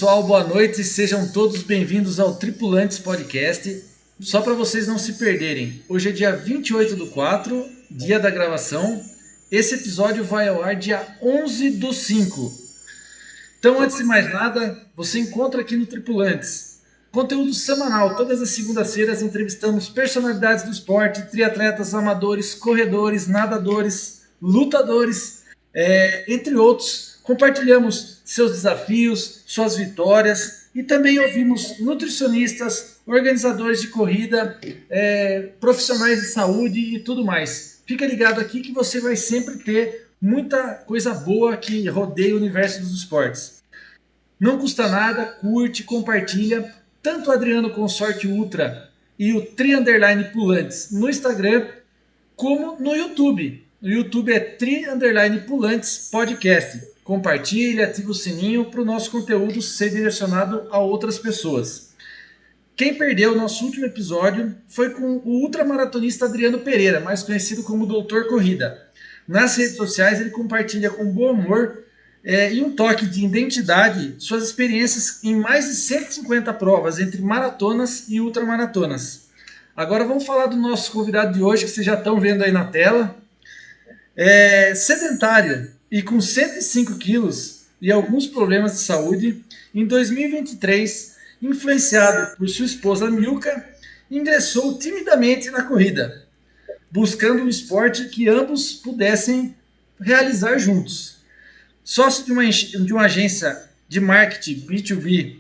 Pessoal, boa noite, sejam todos bem-vindos ao Tripulantes Podcast. Só para vocês não se perderem, hoje é dia 28/4, dia da gravação. Esse episódio vai ao ar dia 11/5. Então, antes de mais nada, você encontra aqui no Tripulantes conteúdo semanal. Todas as segundas-feiras entrevistamos personalidades do esporte, triatletas, amadores, corredores, nadadores, lutadores, entre outros. Compartilhamos seus desafios, suas vitórias e também ouvimos nutricionistas, organizadores de corrida, profissionais de saúde e tudo mais. Fica ligado aqui que você vai sempre ter muita coisa boa que rodeia o universo dos esportes. Não custa nada, curte, compartilha. Tanto o Adriano Consorte Ultra e o Tri_Pulantes no Instagram, como no YouTube. No YouTube é Tri_Pulantes Podcast. Compartilha, ativa o sininho para o nosso conteúdo ser direcionado a outras pessoas. Quem perdeu o nosso último episódio foi com o ultramaratonista Adriano Pereira, mais conhecido como Doutor Corrida. Nas redes sociais ele compartilha com bom humor e um toque de identidade suas experiências em mais de 150 provas entre maratonas e ultramaratonas. Agora vamos falar do nosso convidado de hoje, que vocês já estão vendo aí na tela. Sedentário e com 105 quilos e alguns problemas de saúde, em 2023, influenciado por sua esposa Milka, ingressou timidamente na corrida, buscando um esporte que ambos pudessem realizar juntos. Sócio de uma agência de marketing B2B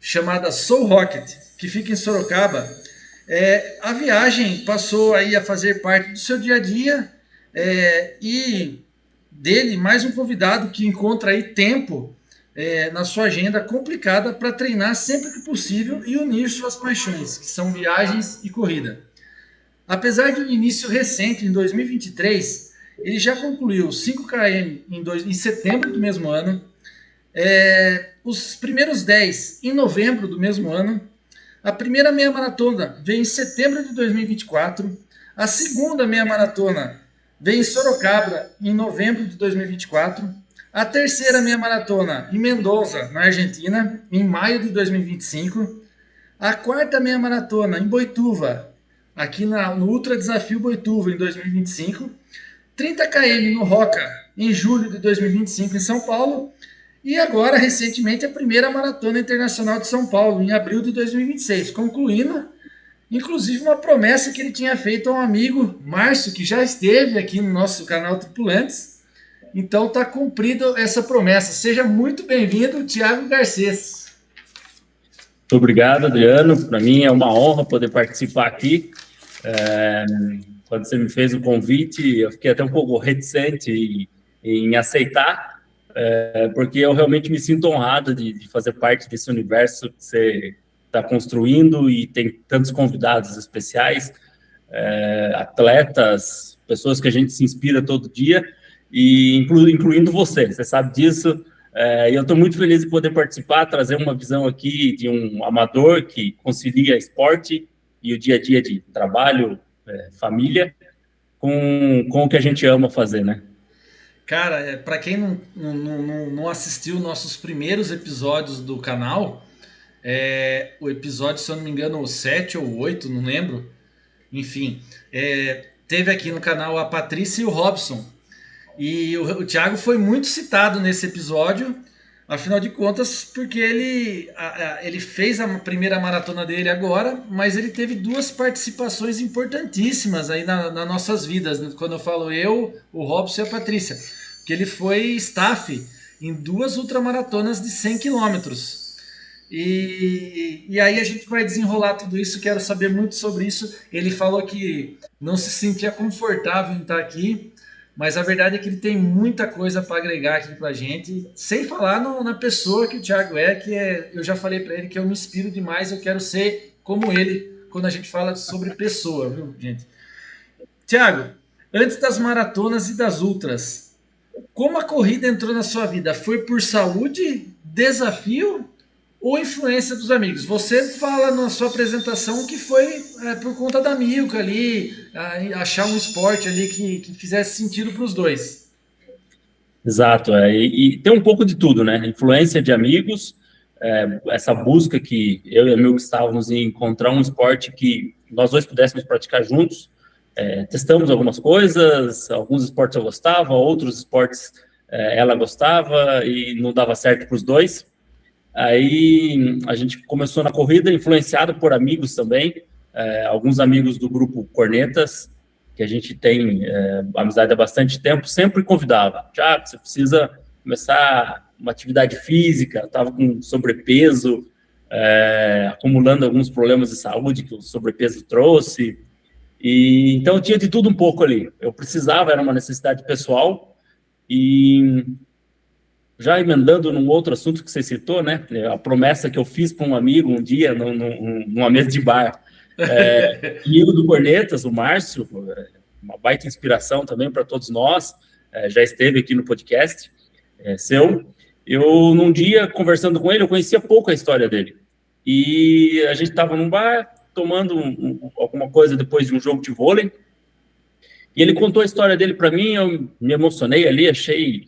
chamada Soul Rocket, que fica em Sorocaba, a viagem passou aí a fazer parte do seu dia a dia, e dele mais um convidado que encontra aí tempo na sua agenda complicada para treinar sempre que possível e unir suas paixões, que são viagens e corrida. Apesar de um início recente, em 2023, ele já concluiu 5 km em setembro do mesmo ano, os primeiros 10 em novembro do mesmo ano, a primeira meia maratona veio em setembro de 2024, a segunda meia maratona veio em Sorocaba em novembro de 2024, a terceira meia maratona em Mendoza, na Argentina, em maio de 2025, a quarta meia maratona em Boituva, aqui no Ultra Desafio Boituva, em 2025, 30 km no Roca, em julho de 2025, em São Paulo, e agora, recentemente, a primeira Maratona Internacional de São Paulo, em abril de 2026, concluindo, inclusive, uma promessa que ele tinha feito a um amigo, Márcio, que já esteve aqui no nosso canal Tripulantes. Então, está cumprido essa promessa. Seja muito bem-vindo, Thiago Garcês. Muito obrigado, Adriano. Para mim é uma honra poder participar aqui. Quando você me fez o convite, eu fiquei até um pouco reticente em aceitar, porque eu realmente me sinto honrado de fazer parte desse universo que você está construindo e tem tantos convidados especiais, atletas, pessoas que a gente se inspira todo dia, e incluindo você sabe disso. E eu estou muito feliz de poder participar, trazer uma visão aqui de um amador que concilia esporte e o dia a dia de trabalho, família, com o que a gente ama fazer, né? Cara, para quem não assistiu nossos primeiros episódios do canal, o episódio, se eu não me engano, o 7 ou 8, não lembro, enfim, teve aqui no canal a Patrícia e o Robson, e o Thiago foi muito citado nesse episódio, afinal de contas, porque ele fez a primeira maratona dele agora, mas ele teve 2 participações importantíssimas aí nas nossas vidas, né? Quando eu falo eu, o Robson e a Patrícia, que ele foi staff em 2 ultramaratonas de 100 quilômetros. E aí a gente vai desenrolar tudo isso, quero saber muito sobre isso. Ele falou que não se sentia confortável em estar aqui, mas a verdade é que ele tem muita coisa para agregar aqui para a gente, sem falar na pessoa que o Thiago eu já falei para ele que eu me inspiro demais, eu quero ser como ele quando a gente fala sobre pessoa, viu, gente? Thiago, antes das maratonas e das ultras, como a corrida entrou na sua vida? Foi por saúde, desafio ou influência dos amigos? Você fala na sua apresentação que foi por conta da Milka ali, achar um esporte ali que fizesse sentido para os dois. Exato, e tem um pouco de tudo, né? Influência de amigos, essa busca que eu e a Milk estávamos em encontrar um esporte que nós dois pudéssemos praticar juntos. Testamos algumas coisas, alguns esportes eu gostava, outros esportes ela gostava e não dava certo para os dois. Aí a gente começou na corrida, influenciado por amigos também, alguns amigos do grupo Cornetas, que a gente tem amizade há bastante tempo, sempre convidava. Tiago, você precisa começar uma atividade física, estava com sobrepeso, acumulando alguns problemas de saúde que o sobrepeso trouxe. E então eu tinha de tudo um pouco ali. Eu precisava, era uma necessidade pessoal. E já emendando num outro assunto que você citou, né? A promessa que eu fiz para um amigo um dia numa mesa de bar. Amigo do Cornetas, o Márcio, uma baita inspiração também para todos nós. Já esteve aqui no podcast seu. Eu, num dia, conversando com ele, eu conhecia pouco a história dele. E a gente estava num bar, tomando alguma coisa depois de um jogo de vôlei, e ele contou a história dele para mim, eu me emocionei ali, achei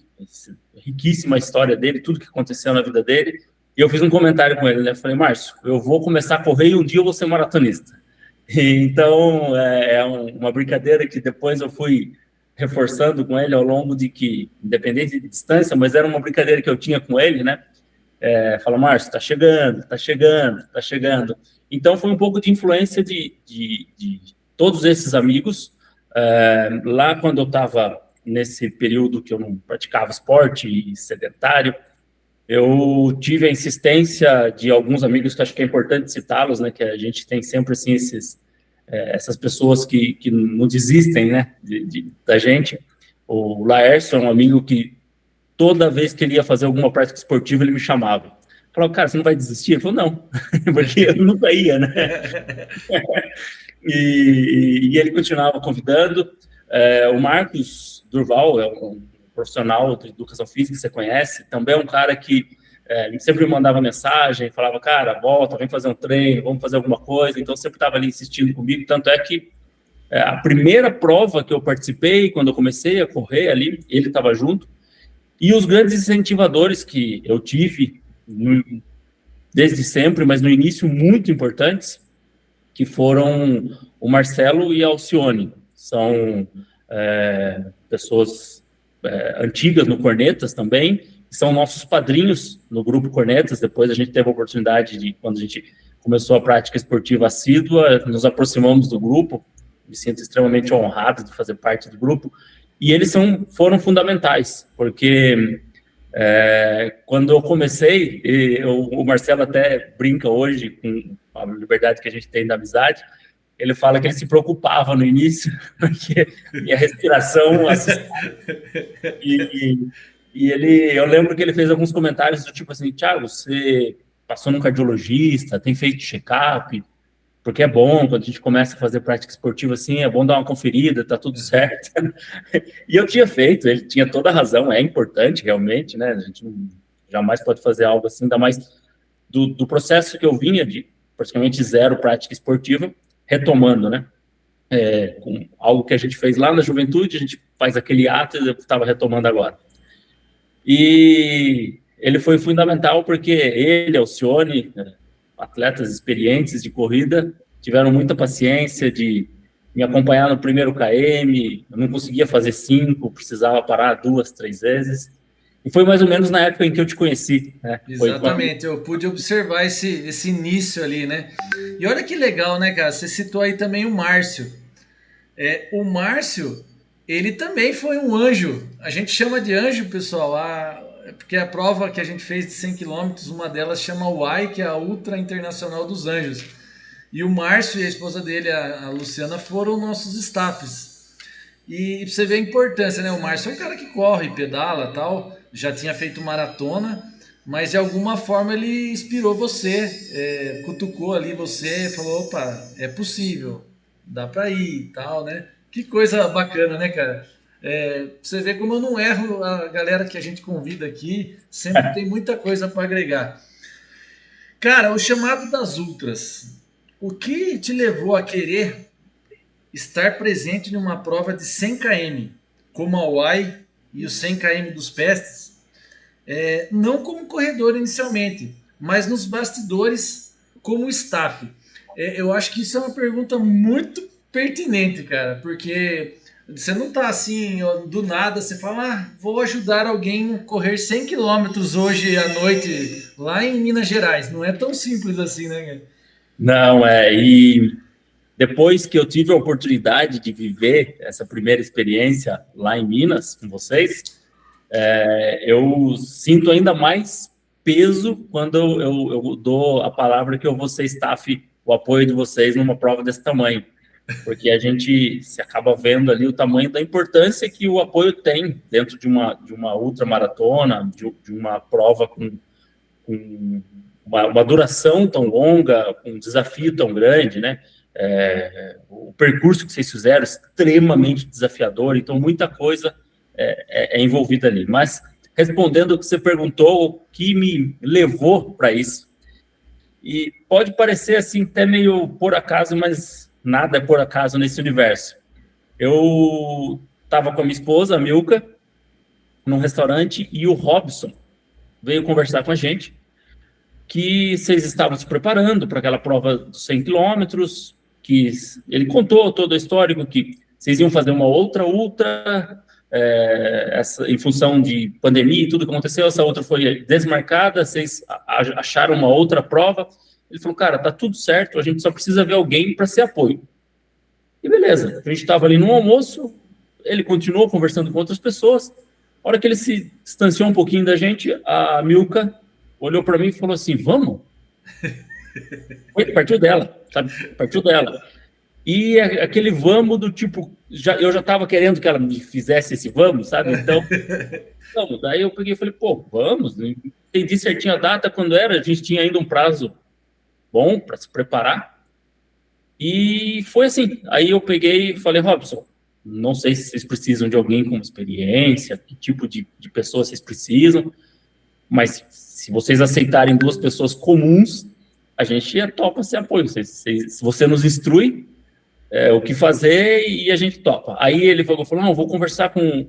riquíssima a história dele, tudo que aconteceu na vida dele, e eu fiz um comentário com ele, né? Falei, Márcio, eu vou começar a correr e um dia eu vou ser maratonista. Então, uma brincadeira que depois eu fui reforçando com ele ao longo de que, independente de distância, mas era uma brincadeira que eu tinha com ele, né? Fala, Márcio, tá chegando. Então, foi um pouco de influência de todos esses amigos. Lá, quando eu estava nesse período que eu não praticava esporte e sedentário, eu tive a insistência de alguns amigos que acho que é importante citá-los, né? Que a gente tem sempre, assim, essas pessoas que não desistem, né? Da gente. O Laércio é um amigo que toda vez que ele ia fazer alguma prática esportiva, ele me chamava. Falava, cara, você não vai desistir? Ele falou, não, porque eu nunca ia, né? E ele continuava convidando. O Marcos Durval é um profissional de educação física que você conhece, também é um cara que sempre me mandava mensagem, falava, cara, volta, vem fazer um treino, vamos fazer alguma coisa, então sempre estava ali insistindo comigo, tanto é que a primeira prova que eu participei, quando eu comecei a correr ali, ele estava junto, e os grandes incentivadores que eu tive desde sempre, mas no início muito importantes, que foram o Marcelo e a Alcione. São pessoas antigas no Cornetas também, são nossos padrinhos no grupo Cornetas. Depois a gente teve a oportunidade de, quando a gente começou a prática esportiva assídua, nos aproximamos do grupo, me sinto extremamente honrado de fazer parte do grupo, e eles foram fundamentais, porque quando eu comecei, o Marcelo até brinca hoje com a liberdade que a gente tem da amizade, ele fala que ele se preocupava no início, porque minha respiração assustava. Eu lembro que ele fez alguns comentários do tipo assim, Thiago, você passou num cardiologista, tem feito check-up, porque é bom, quando a gente começa a fazer prática esportiva assim, é bom dar uma conferida, tá tudo certo. E eu tinha feito, ele tinha toda a razão, é importante realmente, né? A gente jamais pode fazer algo assim, ainda mais do processo que eu vinha de praticamente zero prática esportiva, retomando, né? Com algo que a gente fez lá na juventude, a gente faz aquele ato e eu estava retomando agora. E ele foi fundamental porque ele, Alcione, atletas experientes de corrida, tiveram muita paciência de me acompanhar no primeiro KM, eu não conseguia fazer 5, precisava parar 2, 3 vezes. E foi mais ou menos na época em que eu te conheci, né? Exatamente, eu pude observar esse início ali, né? E olha que legal, né, cara? Você citou aí também o Márcio. O Márcio, ele também foi um anjo. A gente chama de anjo, pessoal, porque a prova que a gente fez de 100 km, uma delas chama UAI, que é a Ultra Internacional dos Anjos. E o Márcio e a esposa dele, a Luciana, foram nossos staffs. E pra você ver a importância, né? O Márcio é um cara que corre, pedala, tal, já tinha feito maratona, mas de alguma forma ele inspirou você, cutucou ali você, falou, opa, é possível, dá pra ir e tal, né? Que coisa bacana, né, cara? Você vê como eu não erro a galera que a gente convida aqui, sempre tem muita coisa para agregar. Cara, o chamado das ultras, o que te levou a querer estar presente numa prova de 100 km, como a UAI e os 100 km dos Pestes, não como corredor inicialmente, mas nos bastidores como staff? Eu acho que isso é uma pergunta muito pertinente, cara, porque você não tá assim, ó, do nada, você fala, vou ajudar alguém a correr 100 quilômetros hoje à noite lá em Minas Gerais. Não é tão simples assim, né, cara? Não, e depois que eu tive a oportunidade de viver essa primeira experiência lá em Minas com vocês, eu sinto ainda mais peso quando eu dou a palavra que eu vou ser staff, o apoio de vocês numa prova desse tamanho, porque a gente se acaba vendo ali o tamanho da importância que o apoio tem dentro de uma ultramaratona, de uma prova com uma duração tão longa, com um desafio tão grande, né? O percurso que vocês fizeram é extremamente desafiador, então muita coisa é envolvida ali. Mas, respondendo o que você perguntou, o que me levou para isso, e pode parecer assim até meio por acaso, mas nada é por acaso nesse universo. Eu estava com a minha esposa, a Milka, num restaurante, e o Robson veio conversar com a gente, que vocês estavam se preparando para aquela prova dos 100 quilômetros, que ele contou todo o histórico, que vocês iam fazer uma outra ultra, em função de pandemia e tudo que aconteceu, essa outra foi desmarcada, vocês acharam uma outra prova. Ele falou, cara, tá tudo certo, a gente só precisa ver alguém para ser apoio. E beleza, a gente estava ali no almoço, ele continuou conversando com outras pessoas, a hora que ele se distanciou um pouquinho da gente, a Milka olhou para mim e falou assim, vamos? Partiu dela, sabe? Partiu dela. E aquele vamos do tipo, eu já estava querendo que ela me fizesse esse vamos, sabe? Então, vamos. Daí eu peguei e falei, pô, vamos. Entendi certinho a data, quando era, a gente tinha ainda um prazo bom para se preparar. E foi assim. Aí eu peguei e falei, Robson, não sei se vocês precisam de alguém com experiência, que tipo de pessoa vocês precisam, mas se vocês aceitarem 2 pessoas comuns, a gente topa esse apoio. Se você nos instrui o que fazer e a gente topa. Aí ele falou, não, vou conversar com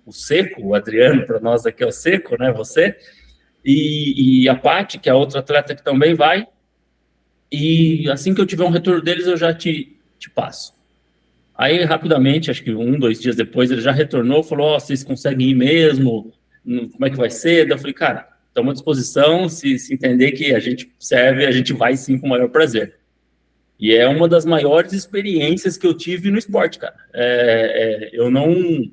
o Seco, o Adriano, para nós aqui é o Seco, né, você, e a Paty, que é a outra atleta que também vai, e assim que eu tiver um retorno deles, eu já te passo. Aí, rapidamente, acho que 1, 2 dias depois, ele já retornou, falou, vocês conseguem ir mesmo? Como é que vai ser? Daí eu falei, cara, estamos à disposição, se entender que a gente serve, a gente vai sim com o maior prazer. E é uma das maiores experiências que eu tive no esporte, cara. Eu não...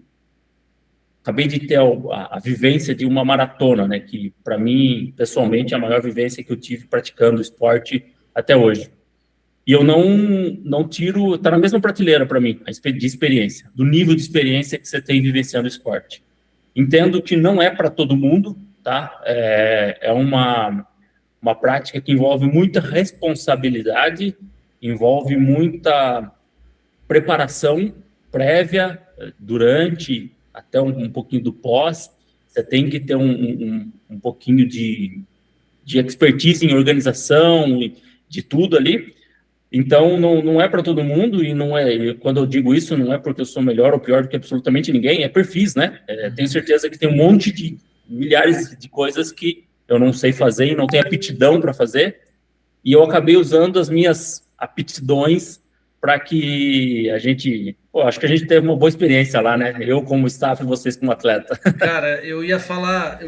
Acabei de ter a vivência de uma maratona, né? Que, para mim, pessoalmente, é a maior vivência que eu tive praticando esporte até hoje. E eu não tiro... Está na mesma prateleira para mim, de experiência, do nível de experiência que você tem vivenciando o esporte. Entendo que não é para todo mundo, tá? É uma prática que envolve muita responsabilidade, envolve muita preparação prévia, durante, até um pouquinho do pós. Você tem que ter um pouquinho de expertise em organização, de tudo ali. Então, não é para todo mundo, e não é, quando eu digo isso, não é porque eu sou melhor ou pior do que absolutamente ninguém, é perfis, né? Tenho certeza que tem um monte de milhares de coisas que eu não sei fazer e não tenho aptidão para fazer, e eu acabei usando as minhas aptidões para que a gente... acho que a gente teve uma boa experiência lá, né? Eu como staff e vocês como atleta. Cara, eu ia falar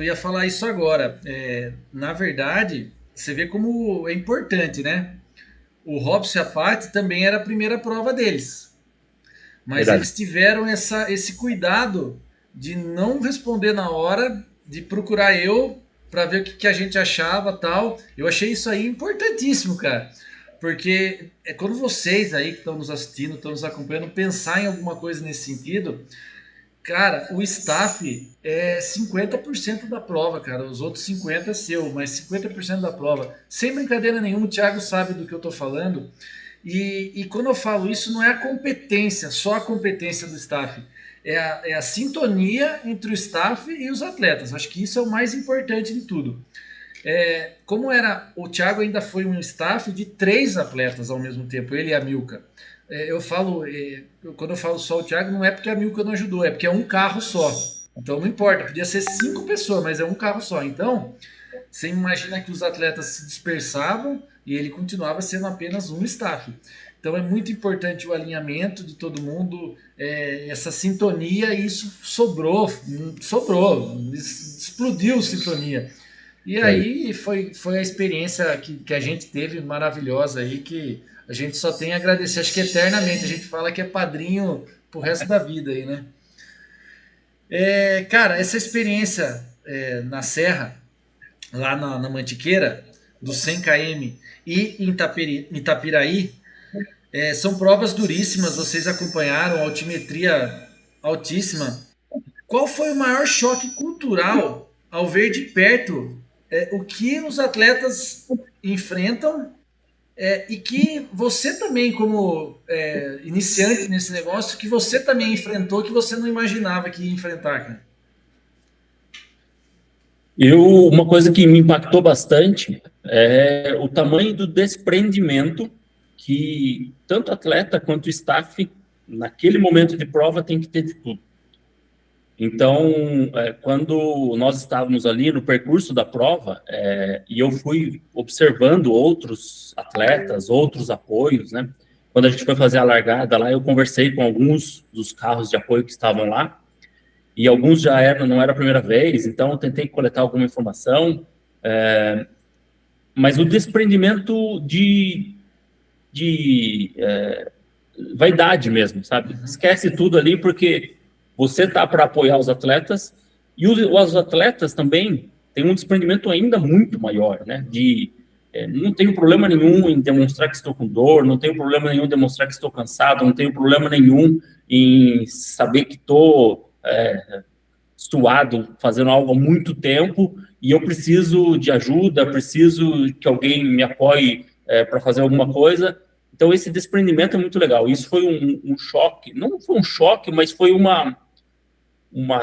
isso agora. Na verdade, você vê como é importante, né? O Robson e a Paty também era a primeira prova deles. Mas verdade. Eles tiveram esse cuidado de não responder na hora, de procurar eu para ver o que a gente achava, tal. Eu achei isso aí importantíssimo, cara. Porque quando vocês aí que estão nos assistindo, estão nos acompanhando, pensar em alguma coisa nesse sentido, cara, o staff é 50% da prova, cara. Os outros 50% é seu, mas 50% da prova. Sem brincadeira nenhuma, o Thiago sabe do que eu tô falando. E quando eu falo isso, não é a competência, só a competência do staff. É a sintonia entre o staff e os atletas. Acho que isso é o mais importante de tudo. Como era, o Thiago ainda foi um staff de 3 atletas ao mesmo tempo, ele e a Milka. Quando eu falo só o Thiago, não é porque a Milka não ajudou, é porque é um carro só. Então não importa, podia ser 5 pessoas, mas é um carro só. Então, você imagina que os atletas se dispersavam e ele continuava sendo apenas um staff. Então é muito importante o alinhamento de todo mundo, essa sintonia, e isso sobrou, explodiu a sintonia. E Aí. aí foi a experiência que a gente teve maravilhosa aí, que a gente só tem a agradecer, acho que eternamente, a gente fala que é padrinho pro resto da vida aí, né? Cara, essa experiência na Serra, lá na Mantiqueira, dos 100 km e em Itapiraí, são provas duríssimas, vocês acompanharam, altimetria altíssima. Qual foi o maior choque cultural ao ver de perto o que os atletas enfrentam e que você também, como iniciante nesse negócio, que você também enfrentou, que você não imaginava que ia enfrentar, cara? Uma coisa que me impactou bastante é o tamanho do desprendimento que tanto atleta quanto staff, naquele momento de prova, tem que ter de tudo. Então, quando nós estávamos ali no percurso da prova, e eu fui observando outros atletas, outros apoios, né? Quando a gente foi fazer a largada lá, eu conversei com alguns dos carros de apoio que estavam lá, e alguns não era a primeira vez, então eu tentei coletar alguma informação, mas o desprendimento de vaidade mesmo, sabe? Esquece tudo ali, porque você tá para apoiar os atletas, e os atletas também têm um desprendimento ainda muito maior, né? Não tenho problema nenhum em demonstrar que estou com dor, não tenho problema nenhum em demonstrar que estou cansado, não tenho problema nenhum em saber que estou suado, fazendo algo há muito tempo, e eu preciso de ajuda, preciso que alguém me apoie para fazer alguma coisa. Então, esse desprendimento é muito legal. Isso foi um choque, não foi um choque, mas foi uma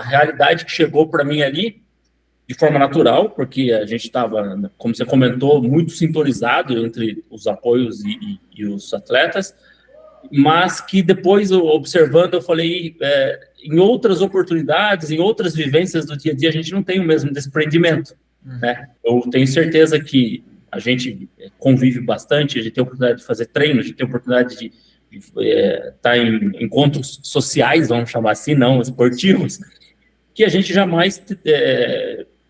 realidade que chegou para mim ali de forma natural, porque a gente estava, como você comentou, muito sintonizado entre os apoios e os atletas, mas que depois, observando, eu falei, em outras oportunidades, em outras vivências do dia a dia, a gente não tem o mesmo desprendimento, né? Eu tenho certeza que a gente convive bastante, a gente tem a oportunidade de fazer treino, a gente tem a oportunidade de estar em encontros sociais, vamos chamar assim, não esportivos, que a gente jamais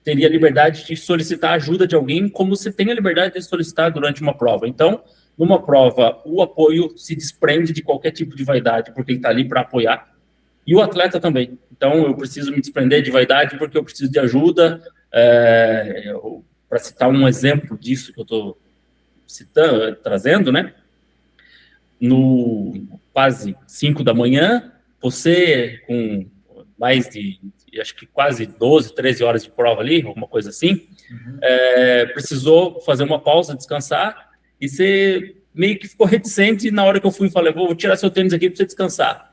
teria liberdade de solicitar ajuda de alguém como você tem a liberdade de solicitar durante uma prova. Então, numa prova, o apoio se desprende de qualquer tipo de vaidade, porque ele está ali para apoiar, e o atleta também. Então, eu preciso me desprender de vaidade porque eu preciso de ajuda. Para citar um exemplo disso que eu estou trazendo, né? No quase 5 da manhã, você com mais de, acho que quase 12, 13 horas de prova ali, alguma coisa assim, precisou fazer uma pausa, descansar, e você meio que ficou reticente na hora que eu fui e falei, vou tirar seu tênis aqui para você descansar.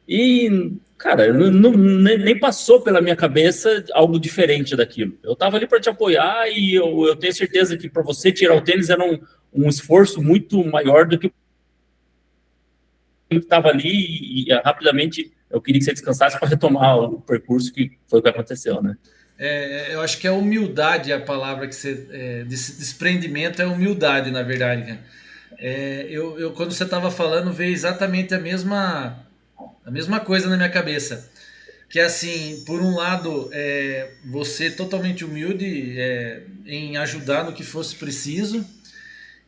E, cara, nem passou pela minha cabeça algo diferente daquilo. Eu estava ali para te apoiar e eu tenho certeza que para você tirar o tênis era um esforço muito maior do que estava ali e rapidamente eu queria que você descansasse para retomar o percurso, que foi o que aconteceu, né? Eu acho que é humildade a palavra que você. Desse desprendimento é humildade, na verdade, cara. Quando você estava falando, veio exatamente a mesma coisa na minha cabeça. Que é assim, por um lado, você totalmente humilde em ajudar no que fosse preciso,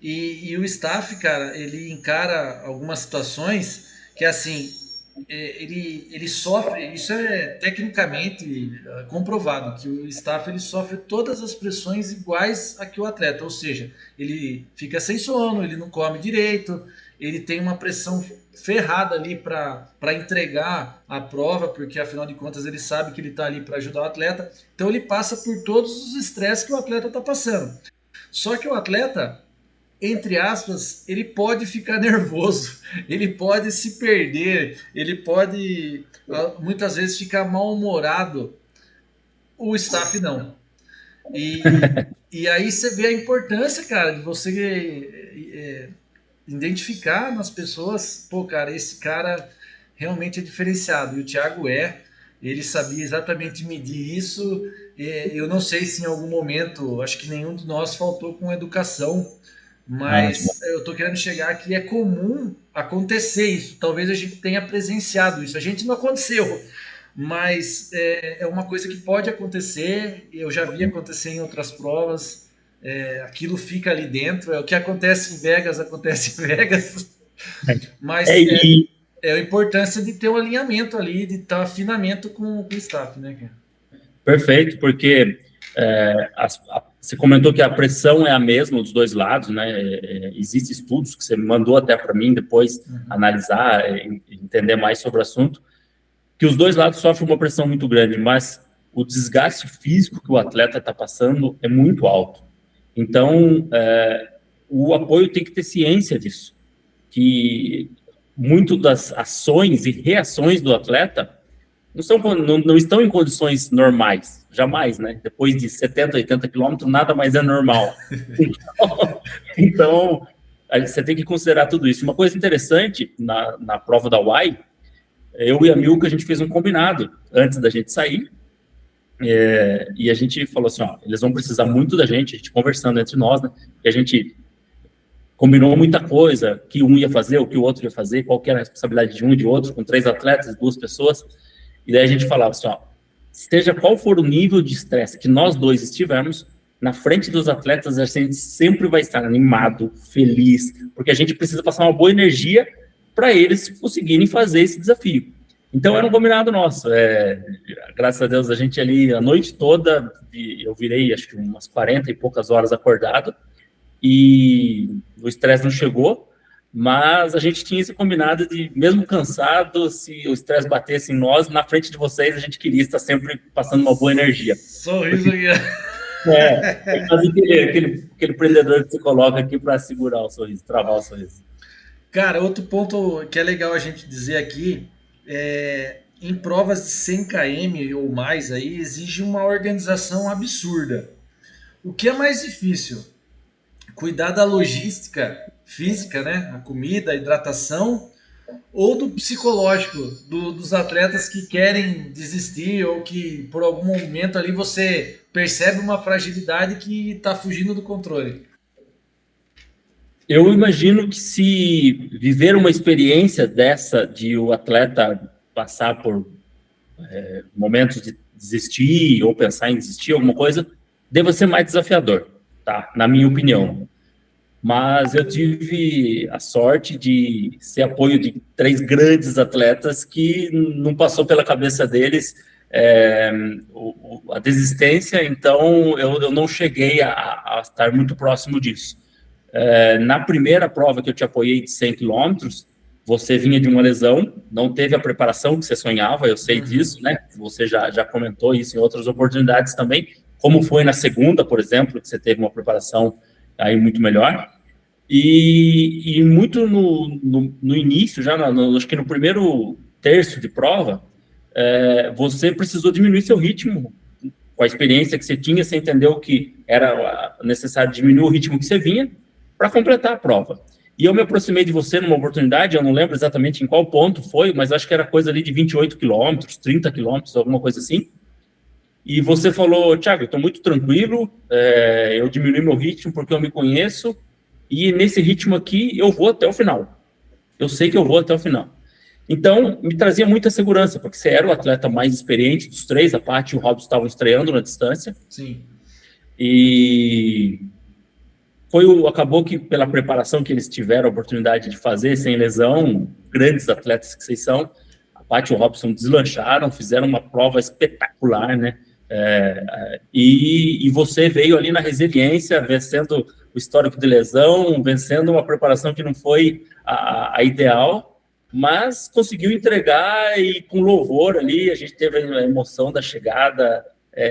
e o staff, cara, ele encara algumas situações que assim, ele sofre, isso é tecnicamente comprovado, que o staff ele sofre todas as pressões iguais a que o atleta, ou seja, ele fica sem sono, ele não come direito, ele tem uma pressão ferrada ali para entregar a prova, porque afinal de contas ele sabe que ele está ali para ajudar o atleta, então ele passa por todos os estresses que o atleta está passando. Só que o atleta, entre aspas, ele pode ficar nervoso, ele pode se perder, ele pode muitas vezes ficar mal-humorado. O staff não. E aí você vê a importância, cara, de você identificar nas pessoas, pô, cara, esse cara realmente é diferenciado. E o Thiago ele sabia exatamente medir isso, Eu não sei se em algum momento, acho que nenhum de nós faltou com educação, Ah, mas eu estou querendo chegar que é comum acontecer isso. Talvez a gente tenha presenciado isso. A gente não aconteceu, mas é uma coisa que pode acontecer. Eu já vi acontecer em outras provas. Aquilo fica ali dentro. É o que acontece em Vegas, acontece em Vegas. é, Mas e, é a importância de ter um alinhamento ali, de estar afinamento com o staff, né, cara? Perfeito, porque você comentou que a pressão é a mesma dos dois lados, né? Existem estudos que você mandou até para mim depois analisar, entender mais sobre o assunto, que os dois lados sofrem uma pressão muito grande, mas o desgaste físico que o atleta está passando é muito alto. Então, o apoio tem que ter ciência disso, que muito das ações e reações do atleta não estão em condições normais, jamais, né? Depois de 70, 80 quilômetros, nada mais é normal. Então, você tem que considerar tudo isso. Uma coisa interessante, na prova da UAI, eu e a Milka, a gente fez um combinado antes da gente sair, e a gente falou assim, ó, eles vão precisar muito da gente, a gente conversando entre nós, né? E a gente combinou muita coisa, que um ia fazer, o que o outro ia fazer, qual que era a responsabilidade de um e de outro, com 3 atletas, 2 pessoas. E daí a gente falava assim, ó, seja qual for o nível de estresse que nós dois estivermos, na frente dos atletas a gente sempre vai estar animado, feliz, porque a gente precisa passar uma boa energia para eles conseguirem fazer esse desafio. Então era um combinado nosso. Graças a Deus a gente ali a noite toda, eu virei acho que umas 40 e poucas horas acordado, e o estresse não chegou, mas a gente tinha esse combinado de, mesmo cansado, se o estresse batesse em nós, na frente de vocês, a gente queria estar sempre passando uma boa energia. Sorriso aqui. É quase aquele prendedor que você coloca aqui para segurar o sorriso, travar o sorriso. Cara, outro ponto que é legal a gente dizer aqui em provas de 100 km ou mais aí exige uma organização absurda. O que é mais difícil? Cuidar da logística física, né? A comida, a hidratação, ou do psicológico dos atletas que querem desistir ou que por algum momento ali você percebe uma fragilidade que está fugindo do controle. Eu imagino que se viver uma experiência dessa, de o atleta passar por momentos de desistir ou pensar em desistir, alguma coisa, deva ser mais desafiador, tá? Na minha opinião. Mas eu tive a sorte de ser apoio de 3 grandes atletas que não passou pela cabeça deles a desistência, então eu não cheguei a estar muito próximo disso. Na primeira prova que eu te apoiei de 100 quilômetros, você vinha de uma lesão, não teve a preparação que você sonhava, eu sei disso, né? Você já comentou isso em outras oportunidades também, como foi na segunda, por exemplo, que você teve uma preparação aí muito melhor. E muito no início, já acho que no primeiro terço de prova, você precisou diminuir seu ritmo com a experiência que você tinha, você entendeu que era necessário diminuir o ritmo que você vinha para completar a prova. E eu me aproximei de você numa oportunidade, eu não lembro exatamente em qual ponto foi, mas acho que era coisa ali de 28 quilômetros, 30 quilômetros, alguma coisa assim. E você falou, Thiago, eu estou muito tranquilo, eu diminui meu ritmo porque eu me conheço, e nesse ritmo aqui eu vou até o final. Eu sei que eu vou até o final. Então, me trazia muita segurança, porque você era o atleta mais experiente dos 3, a Paty e o Robson estavam estreando na distância. Sim. E acabou que, pela preparação que eles tiveram a oportunidade de fazer, sem lesão, grandes atletas que vocês são, a Paty e o Robson deslancharam, fizeram uma prova espetacular, né? E você veio ali na resiliência, vencendo o histórico de lesão, vencendo uma preparação que não foi a ideal, mas conseguiu entregar e com louvor ali, a gente teve a emoção da chegada,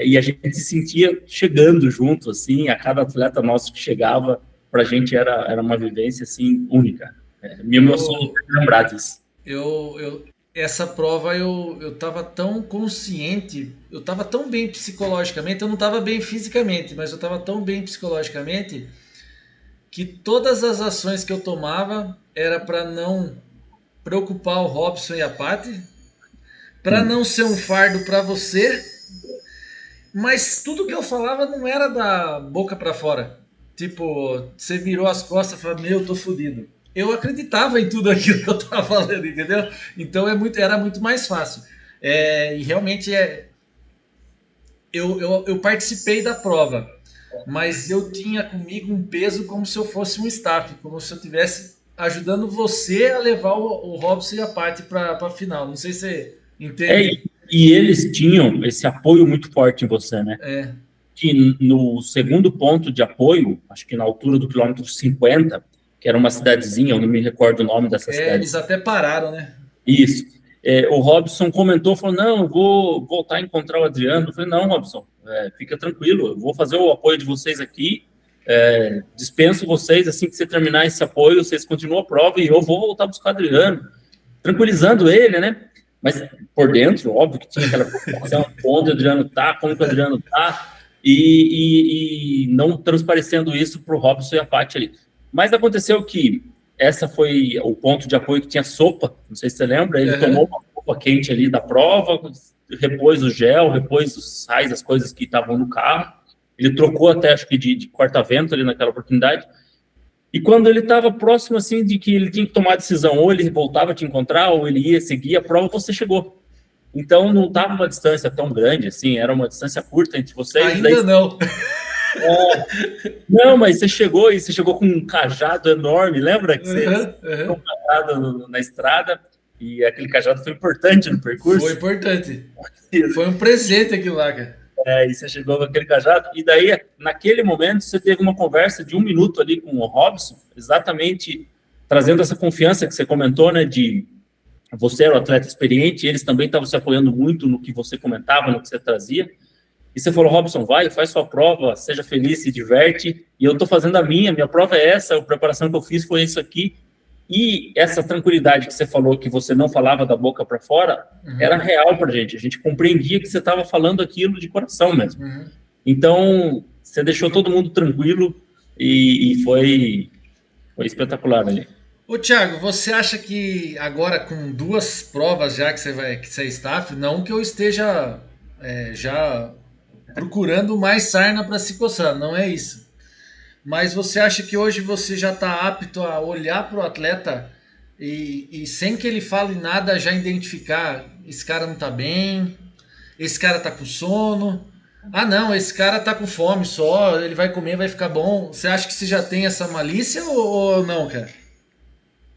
e a gente se sentia chegando junto, assim, a cada atleta nosso que chegava, para a gente era uma vivência, assim, única. Me emociona lembrar disso. Essa prova eu tava tão consciente, eu tava tão bem psicologicamente, eu não tava bem fisicamente, mas eu tava tão bem psicologicamente que todas as ações que eu tomava era para não preocupar o Robson e a Paty, para não ser um fardo para você Mas tudo que eu falava não era da boca pra fora. Tipo, você virou as costas e falou, meu, eu tô fudido. Eu acreditava em tudo aquilo que eu tava falando, entendeu? Então era muito mais fácil. E realmente eu participei da prova, mas eu tinha comigo um peso como se eu fosse um staff, como se eu estivesse ajudando você a levar o Robson e a Paty para a final. Não sei se você É, entende. e eles tinham esse apoio muito forte em você, né? É, Que no segundo ponto de apoio, acho que na altura do quilômetro 50, que era uma cidadezinha, eu não me recordo o nome dessa cidade. eles até pararam, né? Isso. O Robson comentou, falou, não, eu vou voltar a encontrar o Adriano. Eu falei, não, Robson, fica tranquilo, eu vou fazer o apoio de vocês aqui, dispenso vocês, assim que você terminar esse apoio, vocês continuam a prova e eu vou voltar a buscar o Adriano, tranquilizando ele, né? Mas por dentro, óbvio que tinha aquela preocupação, onde o Adriano tá, como que o Adriano tá, e não transparecendo isso para o Robson e a Paty ali. Mas aconteceu que essa foi o ponto de apoio que tinha sopa, não sei se você lembra, ele tomou uma sopa quente ali da prova, repôs o gel, repôs os sais, as coisas que estavam no carro, ele trocou até, acho que de corta-vento ali naquela oportunidade, e quando ele estava próximo, assim, de que ele tinha que tomar a decisão, ou ele voltava a te encontrar, ou ele ia seguir a prova, você chegou. Então, não estava uma distância tão grande, assim, era uma distância curta entre vocês. Ainda Daí, não. não, mas você chegou, e você chegou com um cajado enorme, lembra que você Uhum, tinha um uhum. cajado na estrada, e aquele cajado foi importante no Foi percurso. importante. Foi um presente aquilo lá, cara. E você chegou com aquele cajado, e daí, naquele momento, você teve uma conversa de 1 minuto ali com o Robson, exatamente trazendo essa confiança que você comentou, né, de você era um atleta experiente, eles também estavam se apoiando muito no que você comentava, no que você trazia, e você falou, Robson, vai, faz sua prova, seja feliz, se diverte, e eu estou fazendo a minha prova é essa, a preparação que eu fiz foi isso aqui, e essa tranquilidade que você falou, que você não falava da boca para fora, era real para a gente compreendia que você estava falando aquilo de coração mesmo. Então, você deixou todo mundo tranquilo e foi espetacular ali. Ô, Thiago, você acha que agora com 2 provas já que você é staff, não que eu esteja já procurando mais sarna para se coçar, não é isso. Mas você acha que hoje você já está apto a olhar para o atleta e sem que ele fale nada já identificar esse cara não está bem, esse cara está com sono, ah não, esse cara está com fome só, ele vai comer, vai ficar bom. Você acha que você já tem essa malícia ou não, cara?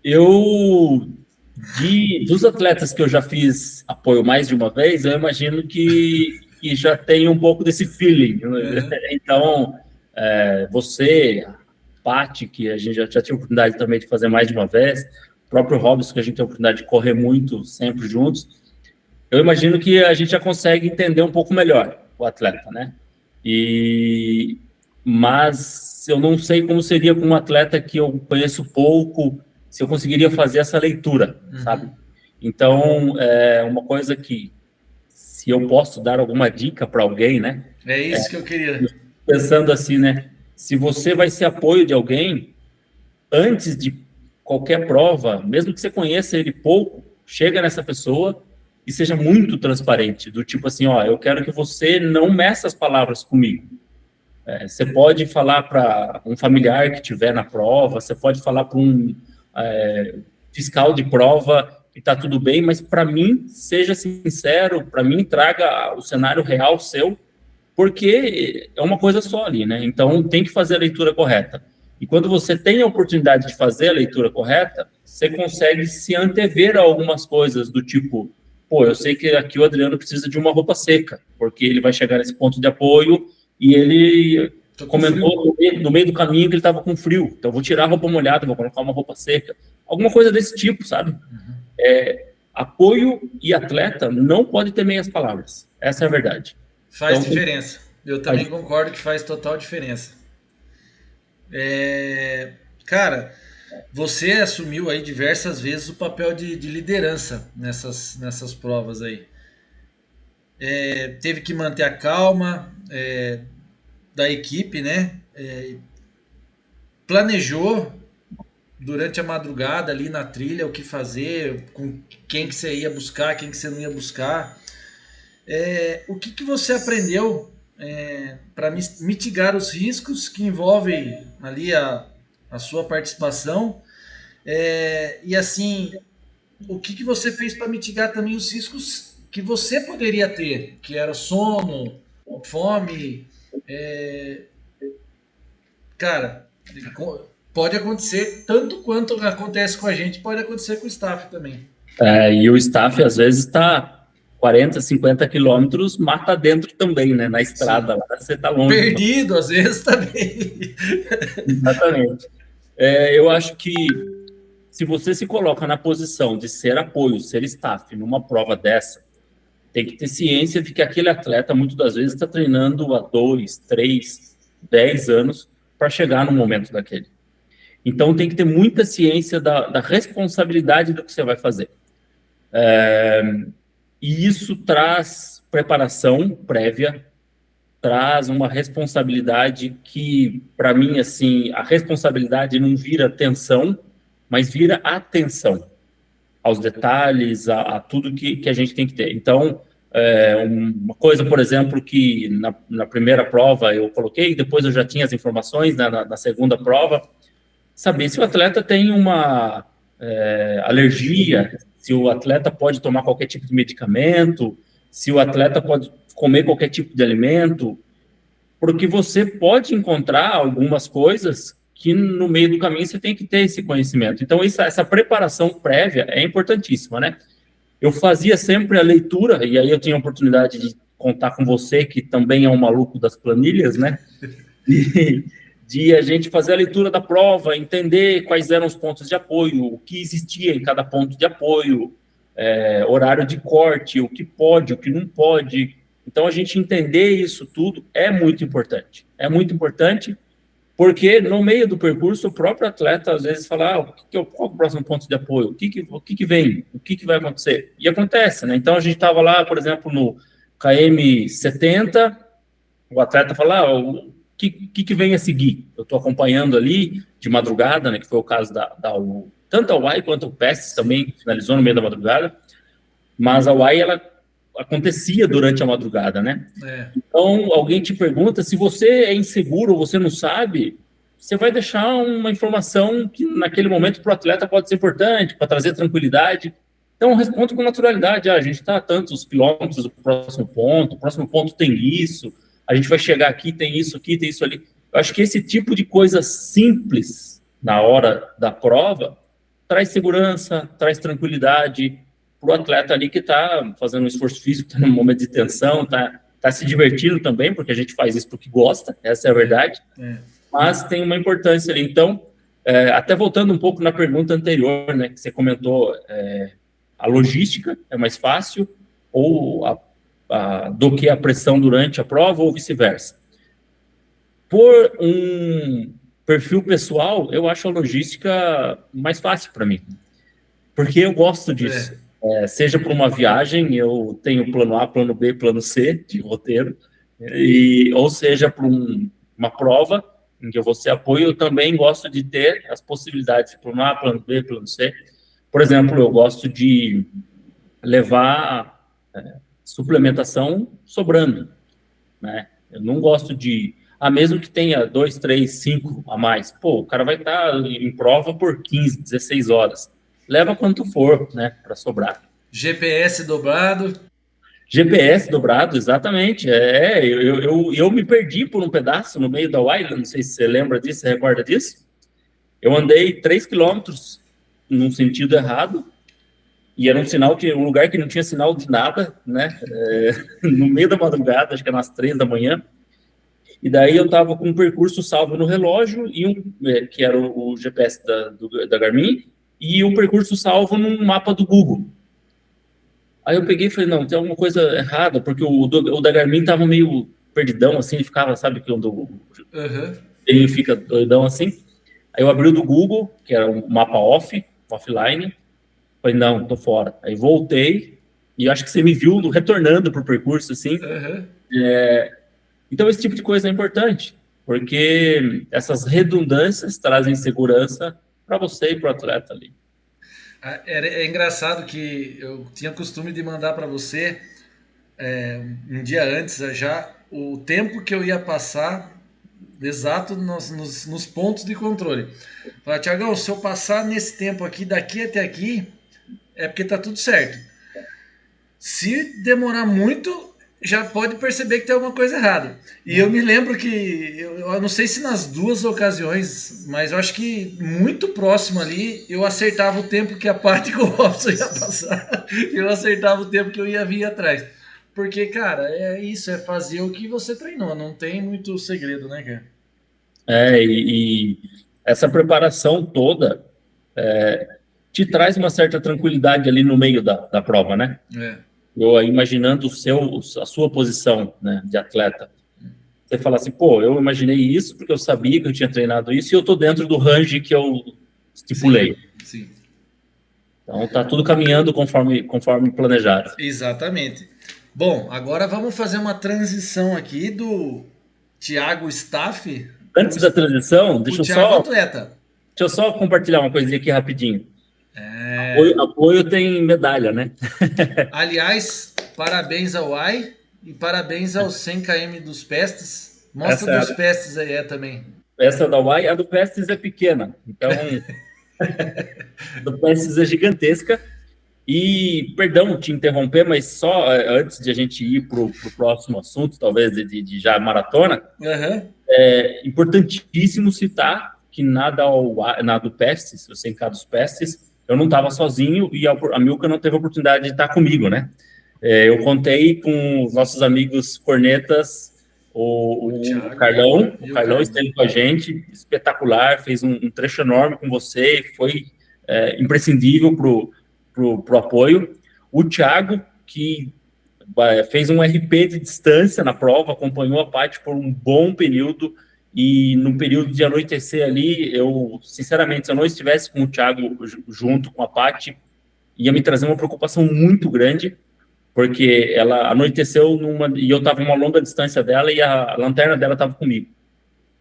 Eu, dos atletas que eu já fiz apoio mais de uma vez, eu imagino que já tem um pouco desse feeling. Uhum. Então, você, a Paty, que a gente já tinha oportunidade também de fazer mais de uma vez, o próprio Robson, que a gente tem a oportunidade de correr muito, sempre juntos, eu imagino que a gente já consegue entender um pouco melhor o atleta, né? Mas eu não sei como seria com um atleta que eu conheço pouco, se eu conseguiria fazer essa leitura, sabe? Então, uma coisa que, se eu posso dar alguma dica para alguém, né? É isso que eu queria. Pensando assim, né? Se você vai ser apoio de alguém, antes de qualquer prova, mesmo que você conheça ele pouco, chega nessa pessoa e seja muito transparente, do tipo assim, ó, eu quero que você não meça as palavras comigo. Você pode falar para um familiar que estiver na prova, você pode falar para um fiscal de prova que está tudo bem, mas para mim, seja sincero, para mim, traga o cenário real seu, porque é uma coisa só ali, né? Então, tem que fazer a leitura correta. E quando você tem a oportunidade de fazer a leitura correta, você consegue se antever a algumas coisas do tipo, pô, eu sei que aqui o Adriano precisa de uma roupa seca, porque ele vai chegar nesse ponto de apoio e ele comentou no meio do caminho que ele estava com frio, então eu vou tirar a roupa molhada, vou colocar uma roupa seca, alguma coisa desse tipo, sabe? Apoio e atleta não pode ter meias palavras, essa é a verdade. Faz Então, diferença. Eu também concordo que faz total diferença. Cara, você assumiu aí diversas vezes o papel de liderança nessas provas aí. Teve que manter a calma da equipe, né? Planejou durante a madrugada ali na trilha o que fazer, com quem que você ia buscar, quem que você não ia buscar. O que você aprendeu para mitigar os riscos que envolvem ali a sua participação. E assim, o que você fez para mitigar também os riscos que você poderia ter, que era sono, fome, é, cara, pode acontecer tanto quanto acontece com a gente, pode acontecer com o staff também. E o staff, às vezes, está 40, 50 quilômetros mata dentro também, né? Na estrada, Sim. lá você está longe. Perdido, às vezes, também. Exatamente. Eu acho que se você se coloca na posição de ser apoio, ser staff numa prova dessa, tem que ter ciência de que aquele atleta, muitas das vezes, está treinando há 2, 3, 10 anos para chegar no momento daquele. Então, tem que ter muita ciência da responsabilidade do que você vai fazer. E isso traz preparação prévia, traz uma responsabilidade que, para mim, assim, a responsabilidade não vira tensão, mas vira atenção aos detalhes, a tudo que a gente tem que ter. Então, uma coisa, por exemplo, que na primeira prova eu coloquei, depois eu já tinha as informações, né, na segunda prova, saber se o atleta tem uma alergia, se o atleta pode tomar qualquer tipo de medicamento, se o atleta pode comer qualquer tipo de alimento, porque você pode encontrar algumas coisas que no meio do caminho você tem que ter esse conhecimento. Então, essa preparação prévia é importantíssima, né? Eu fazia sempre a leitura, e aí eu tinha a oportunidade de contar com você, que também é um maluco das planilhas, né? De a gente fazer a leitura da prova, entender quais eram os pontos de apoio, o que existia em cada ponto de apoio, horário de corte, o que pode, o que não pode. Então, a gente entender isso tudo é muito importante. É muito importante porque no meio do percurso, o próprio atleta às vezes fala, qual é o próximo ponto de apoio? O que vem? O que vai acontecer? E acontece, né? Então, a gente estava lá, por exemplo, no KM 70, o atleta fala, o que vem a seguir? Eu estou acompanhando ali de madrugada, né? Que foi o caso tanto a UAI quanto o PES também finalizou no meio da madrugada, mas a UAI, ela acontecia durante a madrugada, né? Então, alguém te pergunta, se você é inseguro ou você não sabe, você vai deixar uma informação que naquele momento para o atleta pode ser importante, para trazer tranquilidade. Então, responde com naturalidade. A gente está a tantos quilômetros do próximo ponto, o próximo ponto tem isso, a gente vai chegar aqui, tem isso ali. Eu acho que esse tipo de coisa simples na hora da prova traz segurança, traz tranquilidade para o atleta ali que está fazendo um esforço físico, está num momento de tensão, está se divertindo também, porque a gente faz isso porque gosta, essa é a verdade, mas tem uma importância ali. Então, até voltando um pouco na pergunta anterior, né, que você comentou, a logística é mais fácil ou do que a pressão durante a prova ou vice-versa. Por um perfil pessoal, eu acho a logística mais fácil para mim, porque eu gosto disso. Seja por uma viagem, eu tenho plano A, plano B, plano C de roteiro, ou seja por uma prova em que eu vou ser apoio, eu também gosto de ter as possibilidades, plano A, plano B, plano C. Por exemplo, eu gosto de levar suplementação sobrando, né? Eu não gosto de... mesmo que tenha 2, 3, 5 a mais, o cara vai estar em prova por 15, 16 horas. Leva quanto for, né, para sobrar. GPS dobrado. GPS dobrado, exatamente. Eu me perdi por um pedaço no meio da Wilde, não sei se você lembra disso, você recorda disso? Eu andei 3 quilômetros num sentido errado, e era um lugar que não tinha sinal de nada, né? No meio da madrugada, acho que era umas 3 da manhã. E daí eu estava com um percurso salvo no relógio, que era o GPS da Garmin, e um percurso salvo num mapa do Google. Aí eu peguei e falei, não, tem alguma coisa errada, porque o da Garmin estava meio perdidão, assim, ele ficava, sabe, que ele fica doidão assim. Aí eu abri o do Google, que era um mapa offline, falei, não, tô fora. Aí voltei, e acho que você me viu retornando pro percurso, assim. Então, esse tipo de coisa é importante, porque essas redundâncias trazem segurança para você e para o atleta ali. É engraçado que eu tinha costume de mandar para você um dia antes já o tempo que eu ia passar exato nos pontos de controle. Falei, Tiagão, se eu passar nesse tempo aqui, daqui até aqui, é porque tá tudo certo. Se demorar muito, já pode perceber que tem alguma coisa errada. E eu me lembro que, eu não sei se nas duas ocasiões, mas eu acho que muito próximo ali, eu acertava o tempo que a Paty com o Robson ia passar. Eu acertava o tempo que eu ia vir atrás. Porque, cara, é isso, é fazer o que você treinou. Não tem muito segredo, né, cara? E essa preparação toda te traz uma certa tranquilidade ali no meio da prova, né? É. Eu imaginando a sua posição, né, de atleta. Você fala assim, pô, eu imaginei isso porque eu sabia que eu tinha treinado isso e eu tô dentro do range que eu estipulei. Sim. Então tá tudo caminhando conforme planejado. Exatamente. Bom, agora vamos fazer uma transição aqui do Thiago Staff. Antes da transição, deixa eu só compartilhar uma coisinha aqui rapidinho. É... Apoio tem medalha, né? Aliás, parabéns ao AI e parabéns aos 100 km dos Pestes. Mostra dos Pestes aí também. Essa da UAI, a do Pestes é pequena. Então, a do Pestes é gigantesca. E, perdão te interromper, mas só antes de a gente ir para o próximo assunto, talvez de já maratona, é importantíssimo citar que na do Pestes, o 100K dos Pestes, eu não estava sozinho e a Milka não teve a oportunidade de estar comigo, né? Eu contei com os nossos amigos cornetas, o Carlão. O Carlão esteve com a gente, espetacular, fez um trecho enorme com você, foi imprescindível pro apoio. O Thiago, que fez um RP de distância na prova, acompanhou a Paty por um bom período, e no período de anoitecer ali, eu, sinceramente, se eu não estivesse com o Thiago junto com a Paty, ia me trazer uma preocupação muito grande, porque ela anoiteceu e eu estava uma longa distância dela e a lanterna dela estava comigo.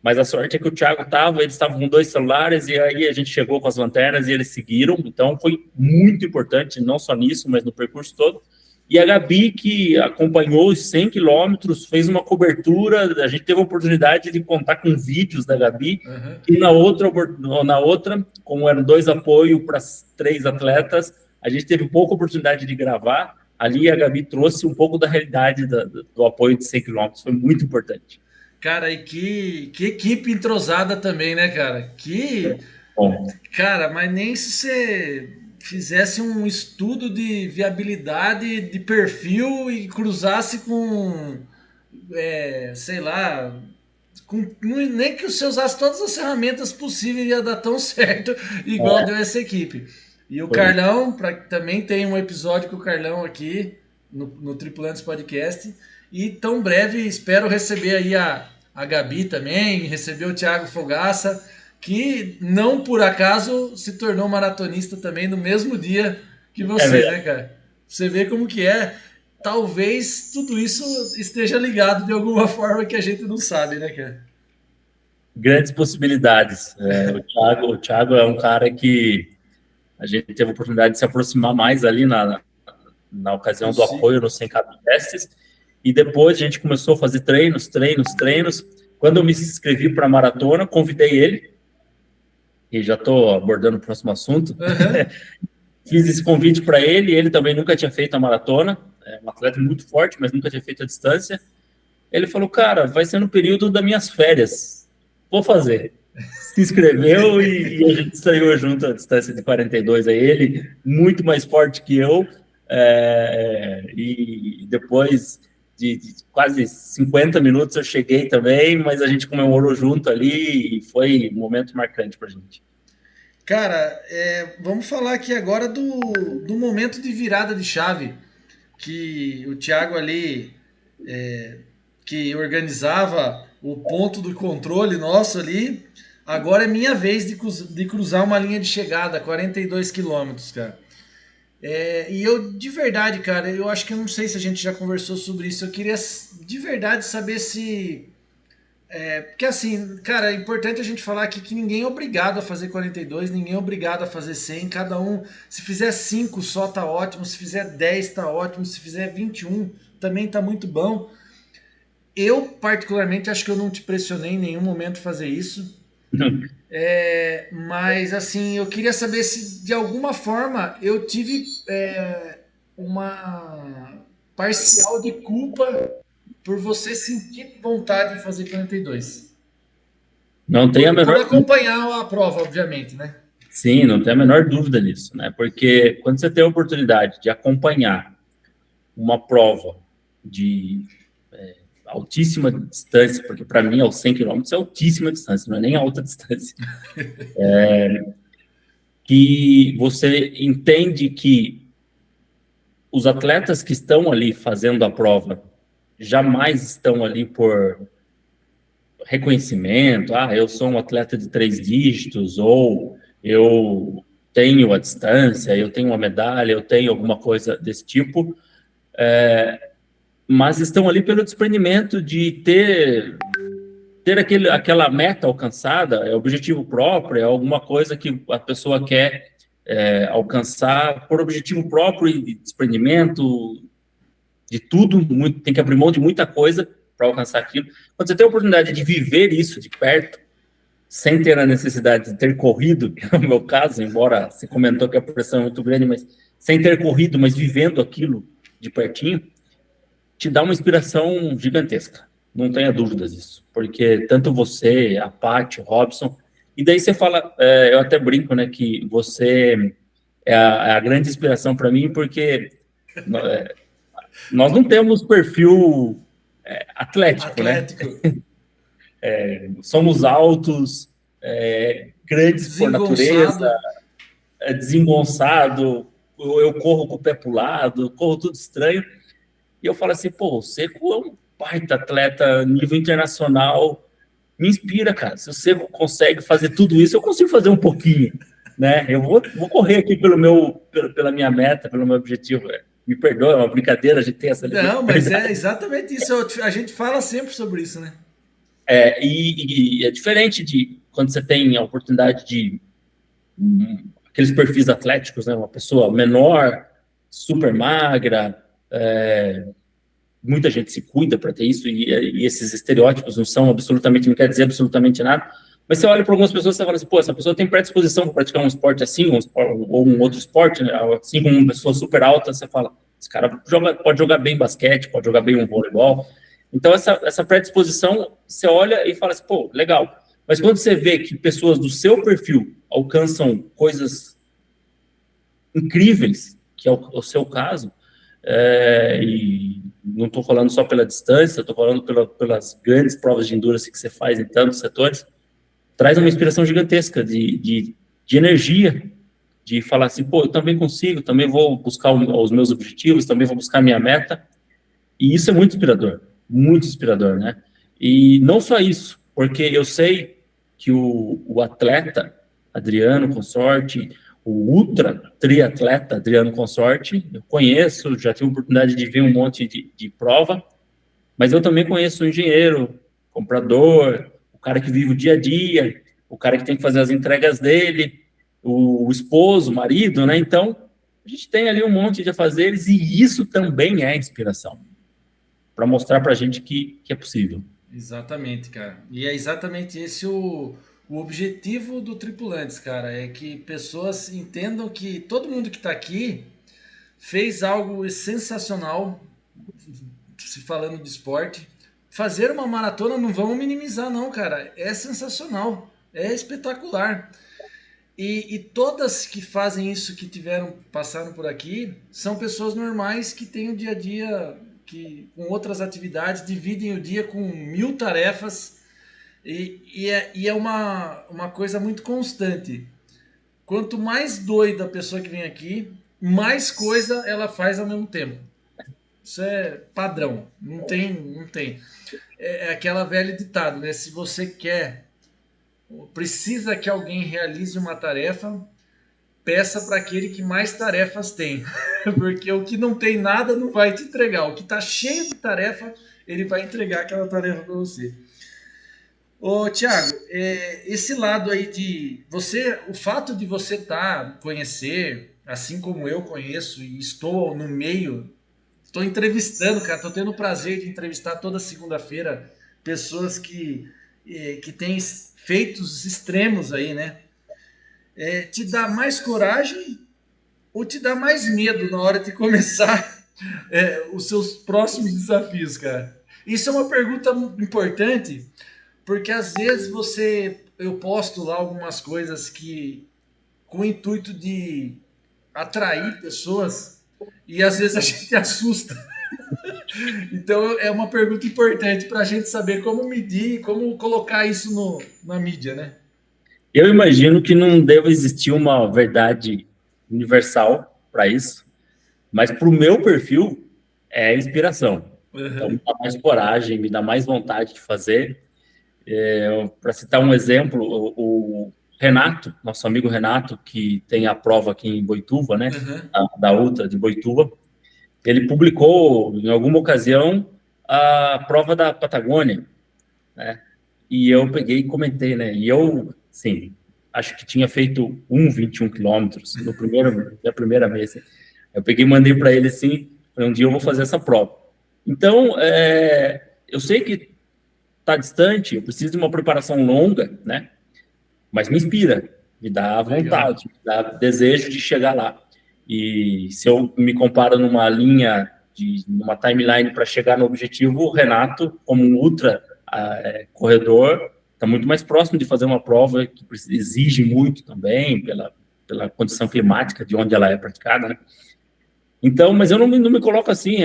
Mas a sorte é que o Thiago eles estavam com 2 celulares e aí a gente chegou com as lanternas e eles seguiram. Então foi muito importante, não só nisso, mas no percurso todo. E a Gabi, que acompanhou os 100 quilômetros, fez uma cobertura. A gente teve a oportunidade de contar com vídeos da Gabi. E na outra, como eram 2 apoios para 3 atletas, a gente teve pouca oportunidade de gravar. Ali a Gabi trouxe um pouco da realidade do apoio de 100 quilômetros. Foi muito importante. Cara, e que equipe entrosada também, né, cara? Cara, mas nem se você fizesse um estudo de viabilidade de perfil e cruzasse com, sei lá, nem que você usasse todas as ferramentas possíveis ia dar tão certo igual deu essa equipe. E o Carlão, também tem um episódio com o Carlão aqui no Tripulantes Podcast. E tão breve espero receber aí a Gabi também, receber o Thiago Fogaça, que não por acaso se tornou maratonista também no mesmo dia que você, né, cara? Você vê como que é. Talvez tudo isso esteja ligado de alguma forma que a gente não sabe, né, cara? Grandes possibilidades. O Thiago é um cara que a gente teve a oportunidade de se aproximar mais ali na ocasião do apoio no 100K Pestes. E depois a gente começou a fazer treinos. Quando eu me inscrevi para a maratona, convidei ele, e já estou abordando o próximo assunto. Fiz esse convite para ele também nunca tinha feito a maratona, é um atleta muito forte, mas nunca tinha feito a distância. Ele falou, cara, vai ser no período das minhas férias, vou fazer. Se inscreveu e a gente saiu junto a distância de 42 a ele, muito mais forte que eu, e depois de quase 50 minutos eu cheguei também, mas a gente comemorou junto ali e foi um momento marcante pra gente. Cara, vamos falar aqui agora do momento de virada de chave, que o Thiago ali, que organizava o ponto do controle nosso ali, agora é minha vez de cruzar uma linha de chegada, 42 quilômetros, cara. E eu, de verdade, cara, eu acho que eu não sei se a gente já conversou sobre isso. Eu queria, de verdade, saber se... porque assim, cara, é importante a gente falar aqui que ninguém é obrigado a fazer 42, ninguém é obrigado a fazer 100. Cada um, se fizer 5 só tá ótimo, se fizer 10 tá ótimo, se fizer 21 também tá muito bom. Eu, particularmente, acho que eu não te pressionei em nenhum momento fazer isso. Mas, assim, eu queria saber se, de alguma forma, eu tive uma parcial de culpa por você sentir vontade de fazer 42. Não tem a Por menor dúvida. acompanhar a prova, obviamente, né? Sim, não tem a menor dúvida nisso, né? Porque quando você tem a oportunidade de acompanhar uma prova de altíssima distância, porque para mim aos 100 quilômetros é altíssima distância, não é nem alta distância, que você entende que os atletas que estão ali fazendo a prova jamais estão ali por reconhecimento, eu sou um atleta de 3 dígitos, ou eu tenho a distância, eu tenho uma medalha, eu tenho alguma coisa desse tipo, mas estão ali pelo desprendimento de ter aquela meta alcançada, é objetivo próprio, é alguma coisa que a pessoa quer alcançar por objetivo próprio e desprendimento de tudo, tem que abrir mão de muita coisa para alcançar aquilo. Quando você tem a oportunidade de viver isso de perto, sem ter a necessidade de ter corrido, que é o meu caso, embora você comentou que a pressão é muito grande, mas sem ter corrido, mas vivendo aquilo de pertinho, te dá uma inspiração gigantesca. Não tenha dúvidas disso. Porque tanto você, a Paty, o Robson, e daí você fala, eu até brinco, né, que você é a grande inspiração para mim, porque nós não temos perfil atlético, né? Atlético, Somos altos, grandes por natureza, desengonçado. desengonçado, eu corro com o pé pro lado, corro tudo estranho. E eu falo assim, pô, o Seco é um baita atleta nível internacional, me inspira, cara. Se o Seco consegue fazer tudo isso, eu consigo fazer um pouquinho, né? Eu vou correr aqui pela minha meta, pelo meu objetivo. Me perdoa, é uma brincadeira, a gente tem essa Não, mas é liberdade. exatamente isso. A gente fala sempre sobre isso, né? E é diferente de quando você tem a oportunidade de aqueles perfis atléticos, né? Uma pessoa menor, super magra, muita gente se cuida para ter isso, e esses estereótipos não são absolutamente, não quer dizer absolutamente nada, mas você olha para algumas pessoas e você fala assim, pô, essa pessoa tem predisposição para praticar um esporte assim, ou um outro esporte, né? Assim como uma pessoa super alta, você fala, esse cara pode jogar bem basquete, pode jogar bem um voleibol. Então, essa predisposição, você olha e fala assim, pô, legal. Mas quando você vê que pessoas do seu perfil alcançam coisas incríveis, que é o seu caso, e não estou falando só pela distância, estou falando pelas grandes provas de endurance que você faz em tantos setores, traz uma inspiração gigantesca de energia, de falar assim, pô, eu também consigo, também vou buscar os meus objetivos, também vou buscar a minha meta, e isso é muito inspirador, né? E não só isso, porque eu sei que o atleta, Adriano Consorte, o ultra triatleta Adriano Consorte, eu conheço, já tive a oportunidade de ver um monte de prova, mas eu também conheço o engenheiro, comprador, o cara que vive o dia a dia, o cara que tem que fazer as entregas dele, o esposo, o marido, né? Então, a gente tem ali um monte de afazeres e isso também é inspiração para mostrar para a gente que é possível. Exatamente, cara. E é exatamente esse o objetivo do Tripulantes, cara. É que pessoas entendam que todo mundo que está aqui fez algo sensacional, se falando de esporte. Fazer uma maratona não vamos minimizar, não, cara. É sensacional. É espetacular. E todas que fazem isso, que passaram por aqui, são pessoas normais que têm o dia a dia com outras atividades, dividem o dia com 1000 tarefas e é uma coisa muito constante. Quanto mais doida a pessoa que vem aqui, mais coisa ela faz ao mesmo tempo. Isso é padrão, não tem. É aquela velha ditado, né? Se você precisa que alguém realize uma tarefa, peça para aquele que mais tarefas tem. Porque o que não tem nada não vai te entregar. O que está cheio de tarefa, ele vai entregar aquela tarefa para você. Ô, Thiago, esse lado aí de você, o fato de você conhecer, assim como eu conheço e estou no meio tô entrevistando, cara, tô tendo o prazer de entrevistar toda segunda-feira pessoas que têm feitos extremos aí, né? Te dá mais coragem ou te dá mais medo na hora de começar os seus próximos desafios, cara? Isso é uma pergunta importante, porque às vezes eu posto lá algumas coisas que com o intuito de atrair pessoas e às vezes a gente assusta. Então é uma pergunta importante para a gente saber como medir, como colocar isso na mídia, né? Eu imagino que não deve existir uma verdade universal para isso, mas para o meu perfil é inspiração. Então, me Uhum. dá mais coragem, me dá mais vontade de fazer. Para citar um exemplo, o Renato, nosso amigo Renato, que tem a prova aqui em Boituva, né, Uhum. da Ultra de Boituva, ele publicou em alguma ocasião a prova da Patagônia, né? E eu peguei e comentei, né? E eu, sim, acho que tinha feito 21 quilômetros na primeira vez. Assim. Eu peguei e mandei para ele assim, um dia eu vou fazer essa prova. Então, eu sei que está distante, eu preciso de uma preparação longa, né? Mas me inspira, me dá Legal. vontade, me dá desejo de chegar lá. E se eu me comparo numa linha, numa timeline para chegar no objetivo, o Renato, como um ultra corredor, está muito mais próximo de fazer uma prova que exige muito também, pela condição climática de onde ela é praticada, né? Então, mas eu não me coloco assim,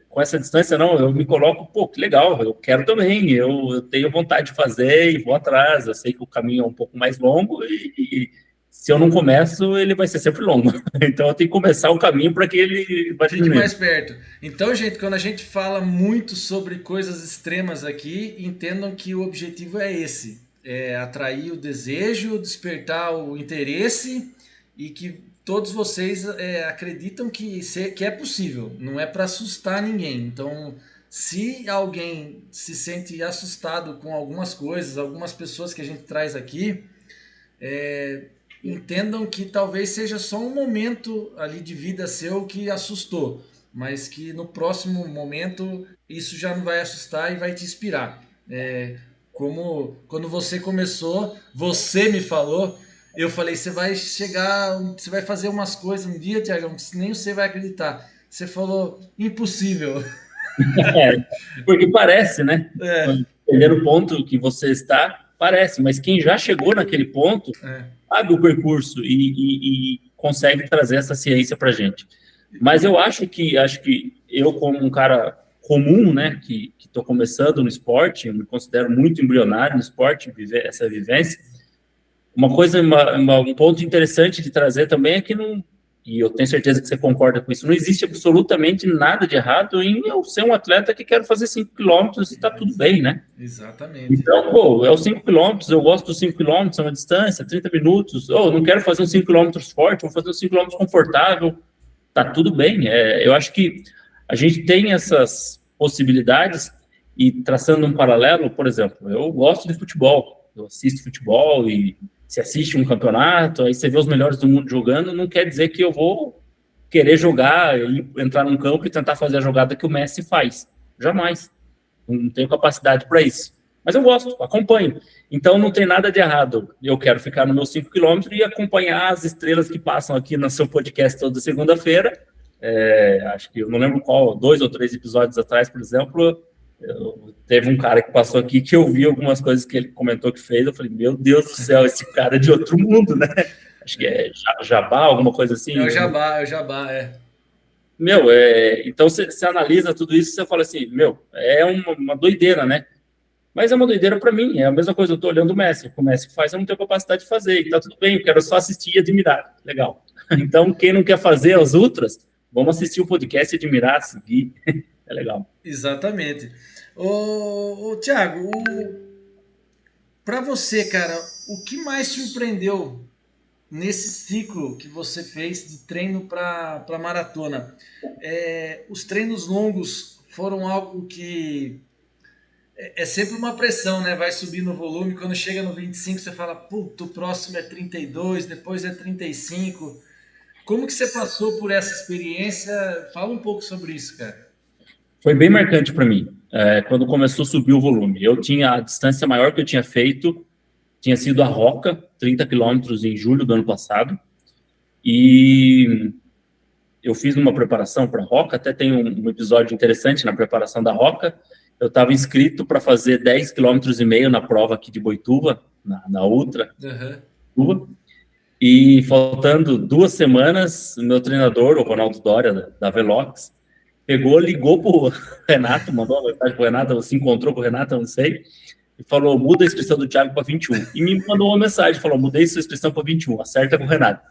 com essa distância, não. Eu me coloco, pô, que legal, eu quero também, eu tenho vontade de fazer e vou atrás. Eu sei que o caminho é um pouco mais longo e se eu não começo, ele vai ser sempre longo. Então, eu tenho que começar o caminho para que ele vá Fique mais diminuindo. perto. Então, gente, quando a gente fala muito sobre coisas extremas aqui, entendam que o objetivo é esse: é atrair o desejo, despertar o interesse e que todos vocês acreditam que é possível. Não é para assustar ninguém. Então, se alguém se sente assustado com algumas coisas, algumas pessoas que a gente traz aqui, entendam que talvez seja só um momento ali de vida seu que assustou, mas que no próximo momento isso já não vai assustar e vai te inspirar. Como quando você começou, você me falou, eu falei, você vai chegar, você vai fazer umas coisas um dia, Tiagão, que nem você vai acreditar. Você falou, impossível. É, porque parece, né? É, Entender o ponto que você está, parece, mas quem já chegou naquele ponto é. sabe o percurso e consegue trazer essa ciência para a gente. Mas eu acho que eu, como um cara comum, né, que estou começando no esporte, eu me considero muito embrionário no esporte, viver essa vivência. Uma coisa, um ponto interessante de trazer também é que não, e eu tenho certeza que você concorda com isso, não existe absolutamente nada de errado em eu ser um atleta que quero fazer 5 quilômetros e está tudo bem, né? Exatamente. Então, pô, é os 5 quilômetros, eu gosto dos 5 quilômetros, é uma distância, 30 minutos. Oh, não quero fazer uns 5 quilômetros forte, vou fazer uns 5 quilômetros confortável. Tá tudo bem. Eu acho que a gente tem essas possibilidades e traçando um paralelo, por exemplo, eu gosto de futebol, eu assisto futebol e se assiste um campeonato, aí você vê os melhores do mundo jogando, não quer dizer que eu vou querer jogar e entrar num campo e tentar fazer a jogada que o Messi faz. Jamais. Não tenho capacidade para isso. Mas eu gosto, acompanho. Então não tem nada de errado. Eu quero ficar no meu 5 quilômetros e acompanhar as estrelas que passam aqui no seu podcast toda segunda-feira. Acho que eu não lembro qual, 2 ou 3 episódios atrás, por exemplo, teve um cara que passou aqui que eu vi algumas coisas que ele comentou que fez. Eu falei, meu Deus do céu, esse cara é de outro mundo, né? Acho que é Jabá, alguma coisa assim. É o jabá, é. Meu, então você analisa tudo isso e você fala assim, meu, é uma doideira, né? Mas é uma doideira para mim, é a mesma coisa, eu tô olhando o que o Messi faz, eu não tenho capacidade de fazer, e tá tudo bem, eu quero só assistir e admirar, legal. Então, quem não quer fazer as outras, vamos assistir o podcast, admirar, seguir, é legal. Exatamente. Tiago, para você, cara, o que mais surpreendeu nesse ciclo que você fez de treino para maratona? Os treinos longos foram algo que é sempre uma pressão, né? Vai subindo o volume. Quando chega no 25, você fala, puto, o próximo é 32, depois é 35. Como que você passou por essa experiência? Fala um pouco sobre isso, cara. Foi bem marcante para mim, quando começou a subir o volume. Eu tinha a distância maior que eu tinha feito, tinha sido a Roca, 30 quilômetros em julho do ano passado, e eu fiz uma preparação para a Roca, até tem um episódio interessante na preparação da Roca. Eu estava inscrito para fazer 10,5 km na prova aqui de Boituva, na Ultra, e faltando 2 semanas, o meu treinador, o Ronaldo Doria, da Velox, ligou pro Renato, mandou uma mensagem pro Renato, ou se encontrou com o Renato, eu não sei, e falou, muda a inscrição do Thiago para 21. E me mandou uma mensagem, falou, mudei sua inscrição para 21, acerta com o Renato.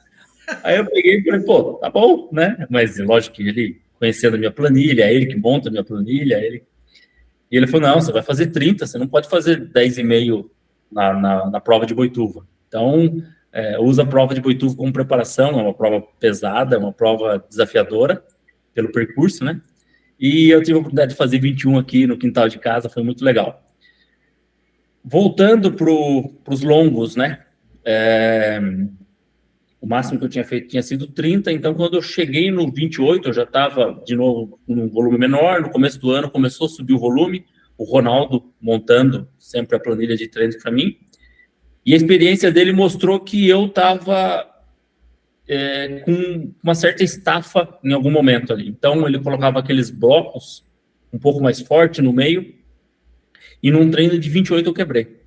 Aí eu peguei e falei, pô, tá bom, né? Mas lógico que ele, conhecendo a minha planilha, é ele que monta a minha planilha, E ele falou, não, você vai fazer 30, você não pode fazer 10,5 na prova de Boituva. Então, usa a prova de Boituva como preparação, é uma prova pesada, é uma prova desafiadora pelo percurso, né? E eu tive a oportunidade de fazer 21 aqui no quintal de casa, foi muito legal. Voltando para os longos, né? O máximo que eu tinha feito tinha sido 30, então quando eu cheguei no 28, eu já estava de novo num volume menor. No começo do ano começou a subir o volume, o Ronaldo montando sempre a planilha de treinos para mim, e a experiência dele mostrou que eu estava com uma certa estafa em algum momento ali. Então ele colocava aqueles blocos um pouco mais forte no meio, e num treino de 28 eu quebrei.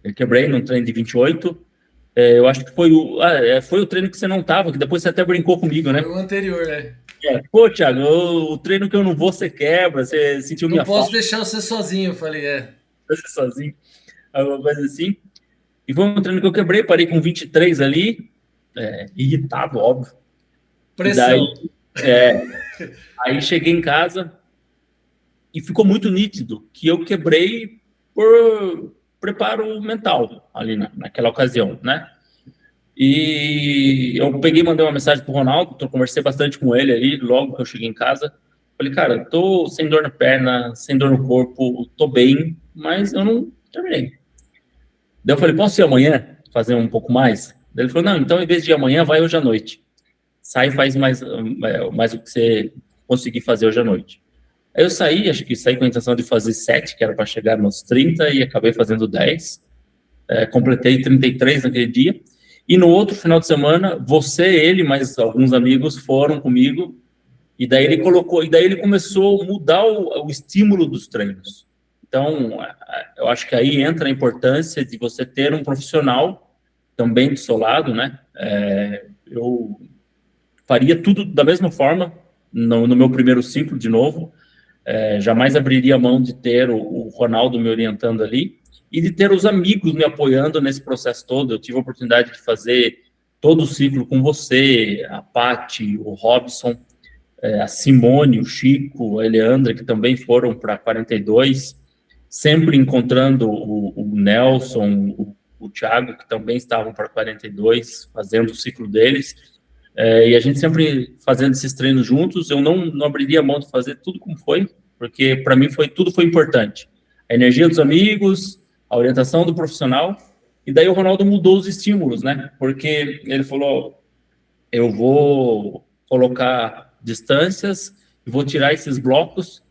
Eu quebrei num treino de 28. Eu acho que foi o treino que você não tava, que depois você até brincou comigo, né? Foi o anterior, né? Pô, Thiago, o treino que eu não vou, você quebra, você sentiu minha falta. Não posso deixar você sozinho, eu falei, Você sozinho, alguma coisa assim. E foi um treino que eu quebrei, parei com 23 ali, irritado, óbvio. Pressão. Aí cheguei em casa e ficou muito nítido que eu quebrei por preparo mental ali naquela ocasião, né? E eu peguei e mandei uma mensagem pro Ronaldo, eu conversei bastante com ele ali, logo que eu cheguei em casa. Falei, cara, tô sem dor na perna, sem dor no corpo, tô bem, mas eu não terminei. Daí eu falei, posso ir amanhã fazer um pouco mais? Daí ele falou, não, então em vez de ir amanhã, vai hoje à noite. Sai e faz mais o que você conseguir fazer hoje à noite. Aí eu acho que saí com a intenção de fazer 7, que era para chegar nos 30, e acabei fazendo 10. Completei 33 naquele dia. E no outro final de semana, ele, mais alguns amigos foram comigo, e daí ele começou a mudar o estímulo dos treinos. Então, eu acho que aí entra a importância de você ter um profissional também do seu lado, né? Eu faria tudo da mesma forma no meu primeiro ciclo de novo. Jamais abriria a mão de ter o Ronaldo me orientando ali e de ter os amigos me apoiando nesse processo todo. Eu tive a oportunidade de fazer todo o ciclo com você, a Paty, o Robson, a Simone, o Chico, a Eleandra, que também foram para 42, sempre encontrando o Nelson, o Thiago, que também estavam para 42, fazendo o ciclo deles. E a gente sempre fazendo esses treinos juntos. Eu não abriria a mão de fazer tudo como foi, porque para mim tudo foi importante. A energia dos amigos, a orientação do profissional, e daí o Ronaldo mudou os estímulos, né? Porque ele falou, eu vou colocar distâncias e vou tirar esses blocos,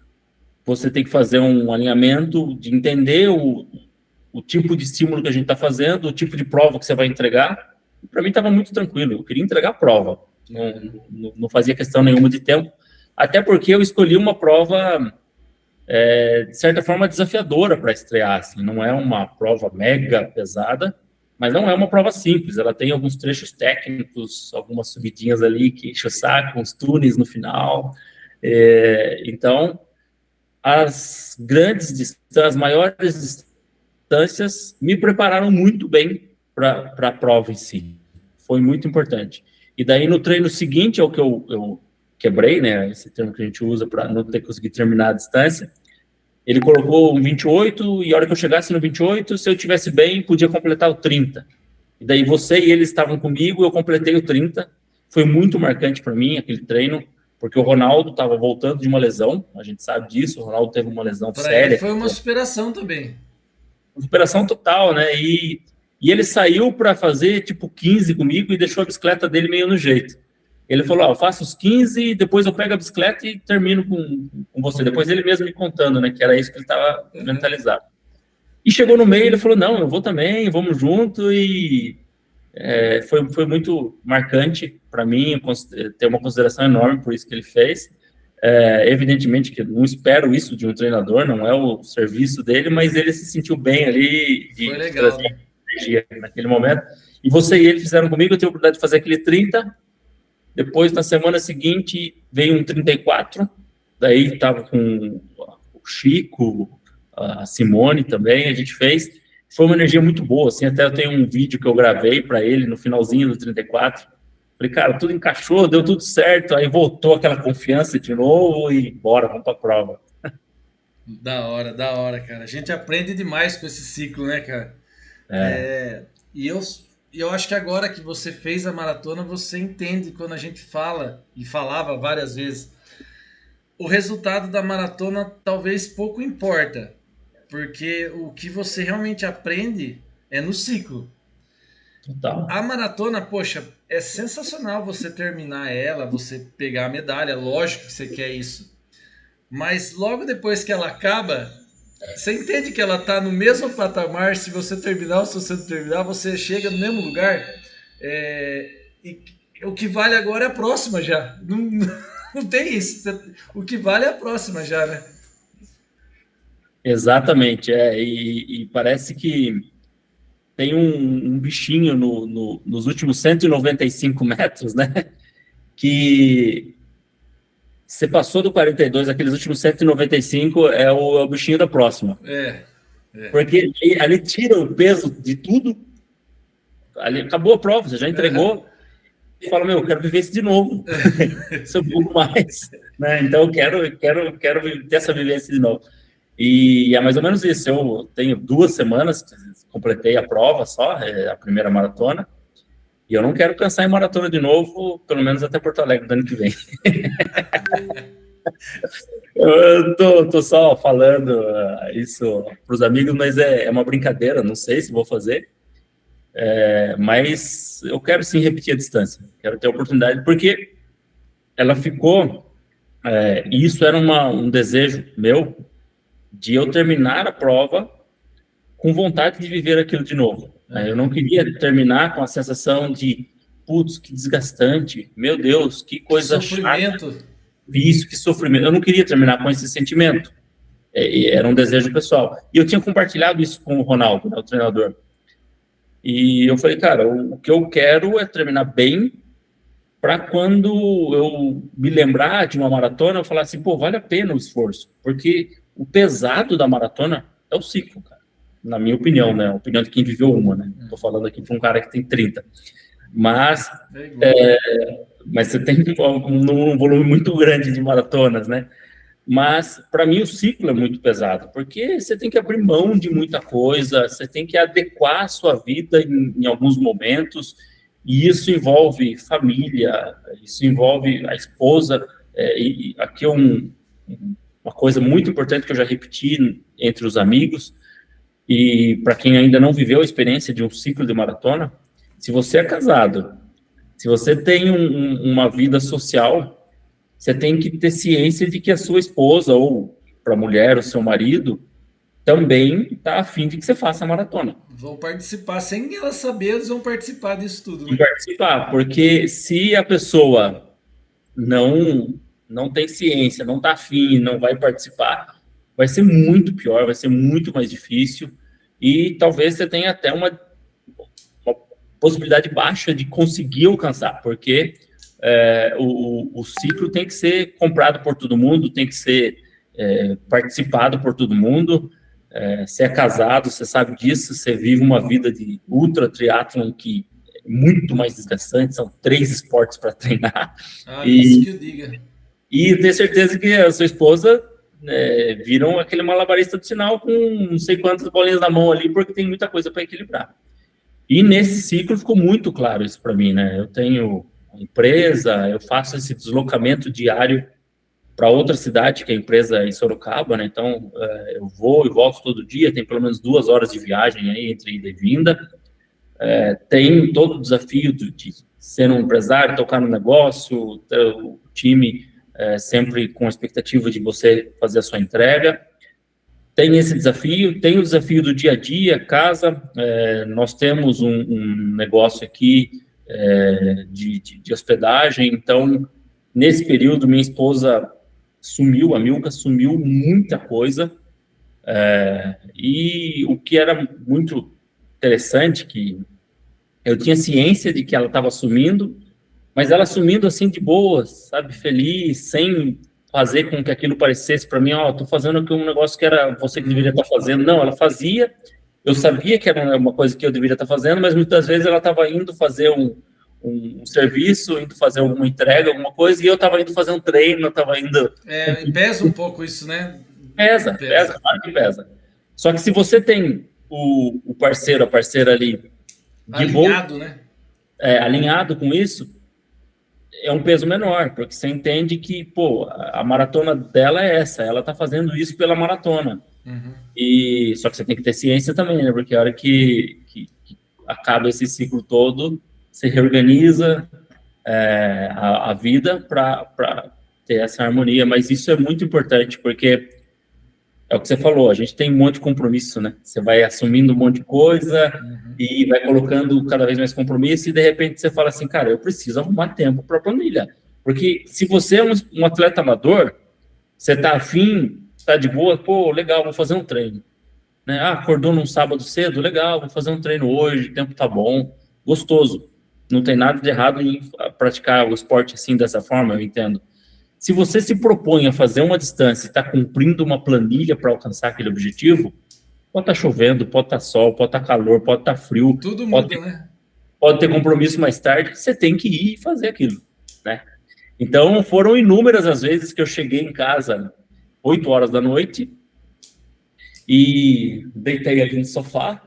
você tem que fazer um alinhamento de entender o tipo de estímulo que a gente está fazendo, o tipo de prova que você vai entregar. Para mim estava muito tranquilo, eu queria entregar a prova, não fazia questão nenhuma de tempo, até porque eu escolhi uma prova, de certa forma, desafiadora para estrear, assim. Não é uma prova mega pesada, mas não é uma prova simples, ela tem alguns trechos técnicos, algumas subidinhas ali que enche o saco, uns túneis no final, então, as maiores distâncias me prepararam muito bem para a prova em si. Foi muito importante. E daí, no treino seguinte, é o que eu quebrei, né? Esse termo que a gente usa para não ter conseguido terminar a distância. Ele colocou um 28, e a hora que eu chegasse no 28, se eu tivesse bem, podia completar o 30. E daí você e ele estavam comigo, eu completei o 30. Foi muito marcante para mim aquele treino, porque o Ronaldo estava voltando de uma lesão, a gente sabe disso, o Ronaldo teve uma lesão séria. Ele foi uma superação também. Superação total, né? E ele saiu para fazer tipo 15 comigo e deixou a bicicleta dele meio no jeito. Ele falou, eu faço os 15, depois eu pego a bicicleta e termino com você. Depois ele mesmo me contando, né, que era isso que ele estava mentalizado. E chegou no meio, ele falou, não, eu vou também, vamos junto, e foi muito marcante para mim, ter uma consideração enorme por isso que ele fez. Evidentemente que não espero isso de um treinador, não é o serviço dele, mas ele se sentiu bem ali de trazer energia naquele momento. E você e ele fizeram comigo, eu tive a oportunidade de fazer aquele 30, depois na semana seguinte veio um 34, daí estava com o Chico, a Simone também, a gente fez. Foi uma energia muito boa, assim, até eu tenho um vídeo que eu gravei para ele no finalzinho do 34. Falei, cara, tudo encaixou, deu tudo certo, aí voltou aquela confiança de novo e bora, vamos para a prova. Da hora, cara. A gente aprende demais com esse ciclo, né, cara? E eu acho que agora que você fez a maratona, você entende quando a gente fala, e falava várias vezes, o resultado da maratona talvez pouco importa, porque o que você realmente aprende é no ciclo. Total. A maratona, poxa, é sensacional você terminar ela, você pegar a medalha, lógico que você quer isso. Mas logo depois que ela acaba, você entende que ela tá no mesmo patamar, se você terminar ou se você não terminar, você chega no mesmo lugar. E o que vale agora é a próxima já. Não tem isso. O que vale é a próxima já, né? Exatamente, e parece que tem um bichinho nos últimos 195 metros, né? Que você passou do 42, aqueles últimos 195 é o bichinho da próxima. Porque ali tira o peso de tudo, ali acabou a prova, você já entregou, e fala, eu quero viver isso de novo, se eu pouco mais, né? Então eu quero ter essa vivência de novo. E é mais ou menos isso, eu tenho 2 semanas, completei a prova só, a primeira maratona, e eu não quero cansar em maratona de novo, pelo menos até Porto Alegre do ano que vem. Eu tô só falando isso para os amigos, mas é uma brincadeira, não sei se vou fazer, mas eu quero sim repetir a distância, quero ter a oportunidade, porque ela ficou, e isso era um desejo meu, de eu terminar a prova com vontade de viver aquilo de novo. Eu não queria terminar com a sensação de, putz, que desgastante, meu Deus, que coisa sofrimento. Chata. Isso, que sofrimento. Eu não queria terminar com esse sentimento. Era um desejo pessoal. E eu tinha compartilhado isso com o Ronaldo, né, o treinador. E eu falei, cara, o que eu quero é terminar bem, para quando eu me lembrar de uma maratona, eu falar assim, pô, vale a pena o esforço. Porque o pesado da maratona é o ciclo, cara. Na minha opinião, né? A opinião de quem viveu uma, né? Tô falando aqui para um cara que tem 30. Mas você tem um volume muito grande de maratonas, né? Mas, para mim, o ciclo é muito pesado, porque você tem que abrir mão de muita coisa, você tem que adequar a sua vida em alguns momentos, e isso envolve família, isso envolve a esposa, e aqui uma coisa muito importante que eu já repeti entre os amigos, e para quem ainda não viveu a experiência de um ciclo de maratona, se você é casado, se você tem uma vida social, você tem que ter ciência de que a sua esposa, ou para a mulher, o seu marido, também está a fim de que você faça a maratona. Vão participar, sem ela saber, eles vão participar disso tudo. Né? Participar, porque se a pessoa não tem ciência, não está afim, não vai participar, vai ser muito pior, vai ser muito mais difícil, e talvez você tenha até uma possibilidade baixa de conseguir alcançar, porque o ciclo tem que ser comprado por todo mundo, tem que ser participado por todo mundo. Você é casado, você sabe disso, você vive uma vida de ultra triatlon que é muito mais desgastante, são 3 esportes para treinar. Isso que eu diga. E tenho certeza que a sua esposa viram aquele malabarista do sinal com não sei quantas bolinhas na mão ali, porque tem muita coisa para equilibrar. E nesse ciclo ficou muito claro isso para mim, né? Eu tenho empresa, eu faço esse deslocamento diário para outra cidade, que é a empresa em Sorocaba, né? Então, eu vou e volto todo dia, tem pelo menos 2 horas de viagem aí entre ida e vinda. tem todo o desafio de ser um empresário, tocar no negócio, o time sempre com a expectativa de você fazer a sua entrega. Tem esse desafio, tem o desafio do dia a dia, casa. Nós temos um negócio aqui de hospedagem, então, nesse período, minha esposa sumiu, a Milka sumiu muita coisa, e o que era muito interessante, que eu tinha ciência de que ela estava sumindo, mas ela sumindo assim de boa, sabe, feliz, sem fazer com que aquilo parecesse para mim, tô fazendo aqui um negócio que era você que deveria estar fazendo. Não, ela fazia, eu sabia que era uma coisa que eu deveria estar fazendo, mas muitas vezes ela estava indo fazer um serviço, indo fazer alguma entrega, alguma coisa, e eu estava indo fazer um treino, eu estava indo... Pesa um pouco isso, né? Pesa, claro que pesa. Só que se você tem o parceiro, a parceira ali alinhado, né? Alinhado com isso, é um peso menor, porque você entende que, pô, a maratona dela é essa, ela tá fazendo isso pela maratona. Uhum. E só que você tem que ter ciência também, né? Porque a hora que acaba esse ciclo todo, você reorganiza a vida para ter essa harmonia. Mas isso é muito importante, porque é o que você falou, a gente tem um monte de compromisso, né? Você vai assumindo um monte de coisa e vai colocando cada vez mais compromisso e, de repente, você fala assim, cara, eu preciso arrumar tempo para a planilha. Porque se você é um atleta amador, você tá afim, tá de boa, pô, legal, vou fazer um treino. Né? Acordou num sábado cedo, legal, vou fazer um treino hoje, o tempo tá bom, gostoso. Não tem nada de errado em praticar o esporte assim, dessa forma, eu entendo. Se você se propõe a fazer uma distância e está cumprindo uma planilha para alcançar aquele objetivo, pode estar chovendo, pode estar sol, pode estar calor, pode estar frio, tudo muda, né? Pode ter compromisso mais tarde, você tem que ir e fazer aquilo, né? Então, foram inúmeras as vezes que eu cheguei em casa 8 horas da noite e deitei ali no sofá,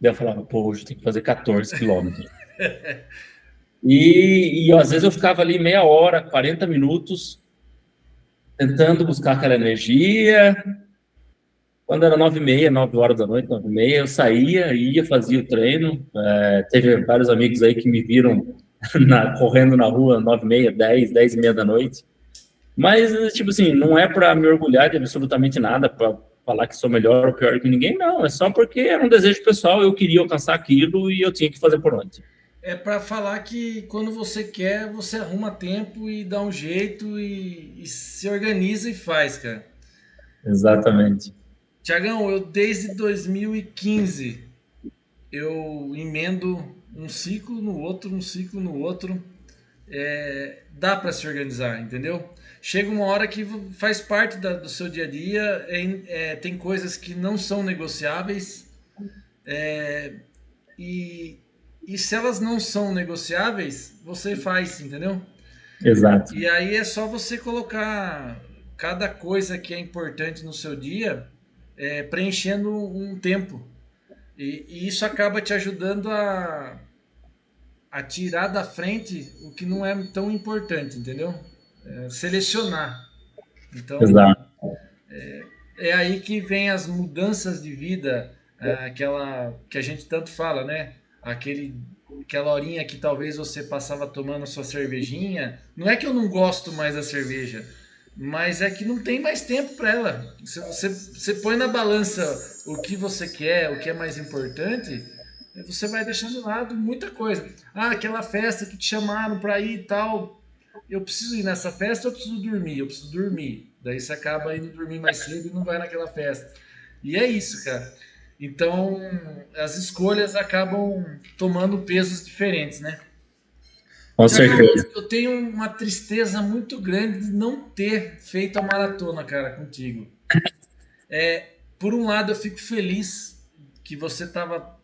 daí eu falava, pô, hoje tem que fazer 14 quilômetros. E às vezes eu ficava ali meia hora, 40 minutos, tentando buscar aquela energia. Quando era 9h30, 9 horas da noite, 9h30, eu saía, ia, fazia o treino. Teve vários amigos aí que me viram correndo na rua 9h30, 10, 10h30 da noite. Mas, tipo assim, não é para me orgulhar de absolutamente nada, para falar que sou melhor ou pior que ninguém, não. É só porque era um desejo pessoal, eu queria alcançar aquilo e eu tinha que fazer por onde. É para falar que quando você quer, você arruma tempo e dá um jeito e se organiza e faz, cara. Exatamente. Tiagão, eu desde 2015, eu emendo um ciclo no outro, um ciclo no outro. Dá para se organizar, entendeu? Chega uma hora que faz parte do seu dia a dia, tem coisas que não são negociáveis, e se elas não são negociáveis, você faz, entendeu? Exato. E aí é só você colocar cada coisa que é importante no seu dia, preenchendo um tempo. E isso acaba te ajudando a tirar da frente o que não é tão importante, entendeu? Selecionar. Então, exato. É aí que vem as mudanças de vida, aquela que a gente tanto fala, né? Aquela horinha que talvez você passava tomando a sua cervejinha. Não é que eu não gosto mais da cerveja, mas é que não tem mais tempo para ela. Você põe na balança o que você quer, o que é mais importante, você vai deixando de lado muita coisa. Aquela festa que te chamaram para ir e tal. Eu preciso ir nessa festa, eu preciso dormir, eu preciso dormir. Daí você acaba indo dormir mais cedo e não vai naquela festa. E é isso, cara. Então, as escolhas acabam tomando pesos diferentes, né? Com certeza. Eu tenho uma tristeza muito grande de não ter feito a maratona, cara, contigo. Por um lado, eu fico feliz que você estava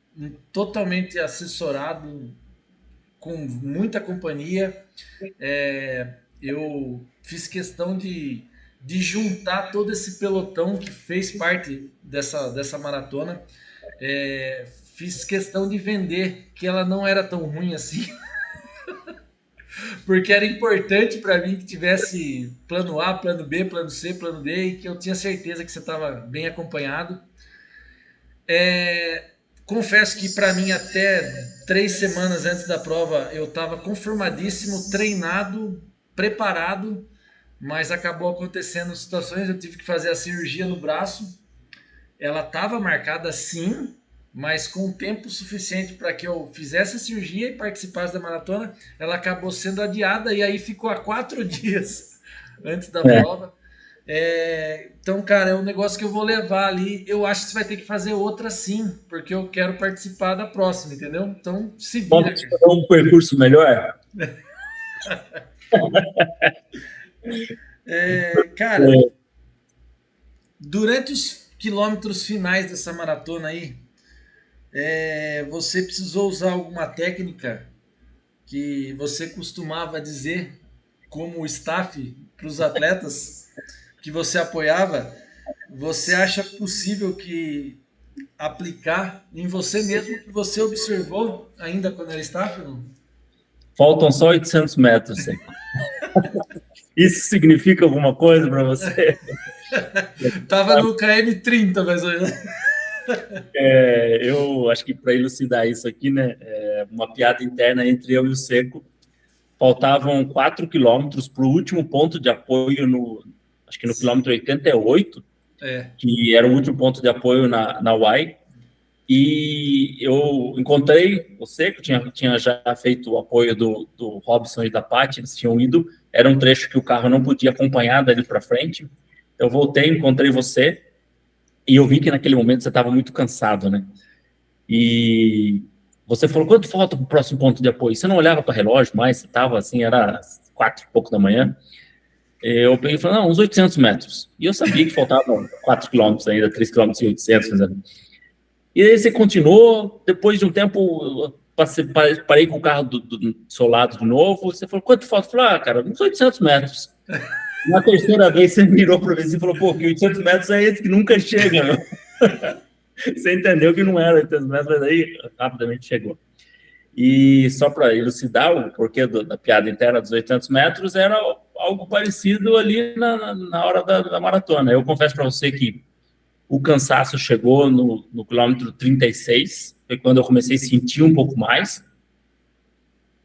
totalmente assessorado, com muita companhia. Eu fiz questão de juntar todo esse pelotão que fez parte dessa maratona. Fiz questão de vender que ela não era tão ruim assim. Porque era importante para mim que tivesse plano A, plano B, plano C, plano D, e que eu tinha certeza que você estava bem acompanhado. confesso que para mim até 3 semanas antes da prova eu estava confirmadíssimo, treinado, preparado, mas acabou acontecendo situações, eu tive que fazer a cirurgia no braço. Ela estava marcada sim, mas com tempo suficiente para que eu fizesse a cirurgia e participasse da maratona. Ela acabou sendo adiada e aí ficou a 4 dias antes da É. prova. Então, cara, é um negócio que eu vou levar ali. Eu acho que você vai ter que fazer outra sim, porque eu quero participar da próxima, entendeu? Então, se vira, Vamos cara. fazer um percurso melhor? Cara, É, durante os quilômetros finais dessa maratona aí, você precisou usar alguma técnica que você costumava dizer como staff para os atletas que você apoiava? Você acha possível que aplicar em você mesmo que você observou ainda quando era staff? Não? faltam só 800 metros, Seco. Isso significa alguma coisa para você? Tava no KM 30, mais ou menos. Eu acho que para elucidar isso aqui, né, uma piada interna entre eu e o Seco, faltavam 4 quilômetros para o último ponto de apoio, acho que no quilômetro 88, É, que era o último ponto de apoio na UAI, e eu encontrei o Seco, tinha já feito o apoio do Robson e da Paty, eles tinham ido, era um trecho que o carro não podia acompanhar dali para frente, eu voltei, encontrei você, e eu vi que naquele momento você estava muito cansado, né? E você falou, quanto falta para o próximo ponto de apoio? Você não olhava para o relógio mais, você estava assim, era 4 e pouco da manhã. Eu peguei e falei, não, uns 800 metros. E eu sabia que faltavam 4 quilômetros ainda, 3 quilômetros e 800. Né? E aí você continuou, depois de um tempo, eu parei com o carro do seu lado de novo. Você falou, quanto falta? Eu falei, cara, uns 800 metros. Na terceira vez, você mirou para mim e falou, pô, que 800 metros é esse que nunca chega, meu. Você entendeu que não era 800 metros, mas aí rapidamente chegou. E só para elucidar o porquê da piada interna dos 800 metros, era algo parecido ali na hora da maratona. Eu confesso para você que o cansaço chegou no quilômetro 36, foi quando eu comecei a sentir um pouco mais.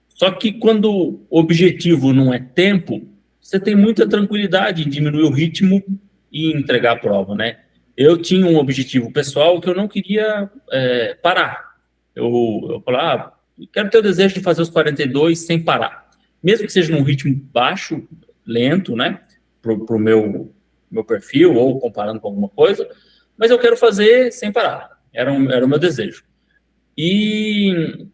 Só que quando o objetivo não é tempo, você tem muita tranquilidade em diminuir o ritmo e entregar a prova, né? Eu tinha um objetivo pessoal que eu não queria parar. Eu falava, quero ter o desejo de fazer os 42 sem parar. Mesmo que seja num ritmo baixo, lento, né? Pro meu perfil ou comparando com alguma coisa, mas eu quero fazer sem parar. Era o meu desejo. E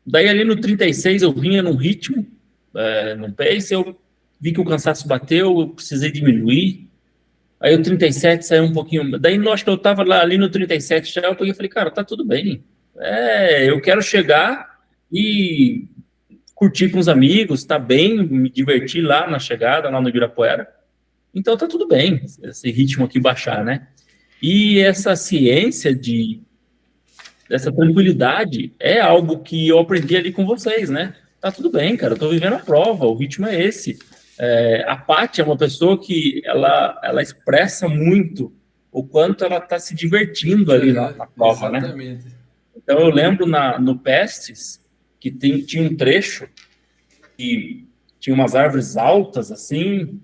daí ali no 36 eu vinha num ritmo, num pace, eu vi que o cansaço bateu, eu precisei diminuir. Aí o 37 saiu um pouquinho. Daí eu acho que eu tava lá ali no 37 já, eu peguei e falei, cara, tá tudo bem. Eu quero chegar e curtir com os amigos, tá bem, me divertir lá na chegada, lá no Ibirapuera. Então tá tudo bem, esse ritmo aqui baixar, né? E essa ciência dessa tranquilidade é algo que eu aprendi ali com vocês, né? Tá tudo bem, cara, eu tô vivendo a prova, o ritmo é esse. A Paty é uma pessoa que ela expressa muito o quanto ela está se divertindo ali na prova, né? exatamente. Então eu lembro no Pestes que tinha um trecho que tinha umas árvores altas assim,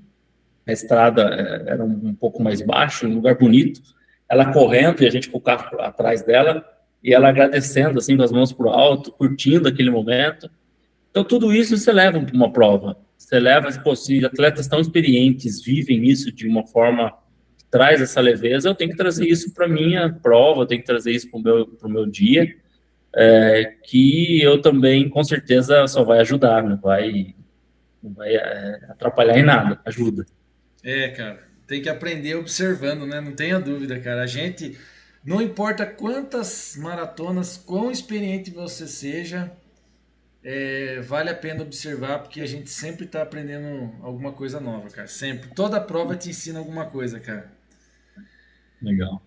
a estrada era um pouco mais baixa, um lugar bonito. Ela correndo e a gente com o carro atrás dela e ela agradecendo assim com as mãos para o alto, curtindo aquele momento. Então tudo isso você leva para uma prova. Você leva, pô, se atletas tão experientes vivem isso de uma forma que traz essa leveza, eu tenho que trazer isso para minha prova, eu tenho que trazer isso para o meu dia, que eu também com certeza só vai ajudar, não vai atrapalhar em nada, ajuda. Cara, tem que aprender observando, né? Não tenha dúvida, cara. A gente, não importa quantas maratonas, quão experiente você seja, vale a pena observar, porque a gente sempre tá aprendendo alguma coisa nova, cara. Sempre. Toda prova te ensina alguma coisa, cara. Legal.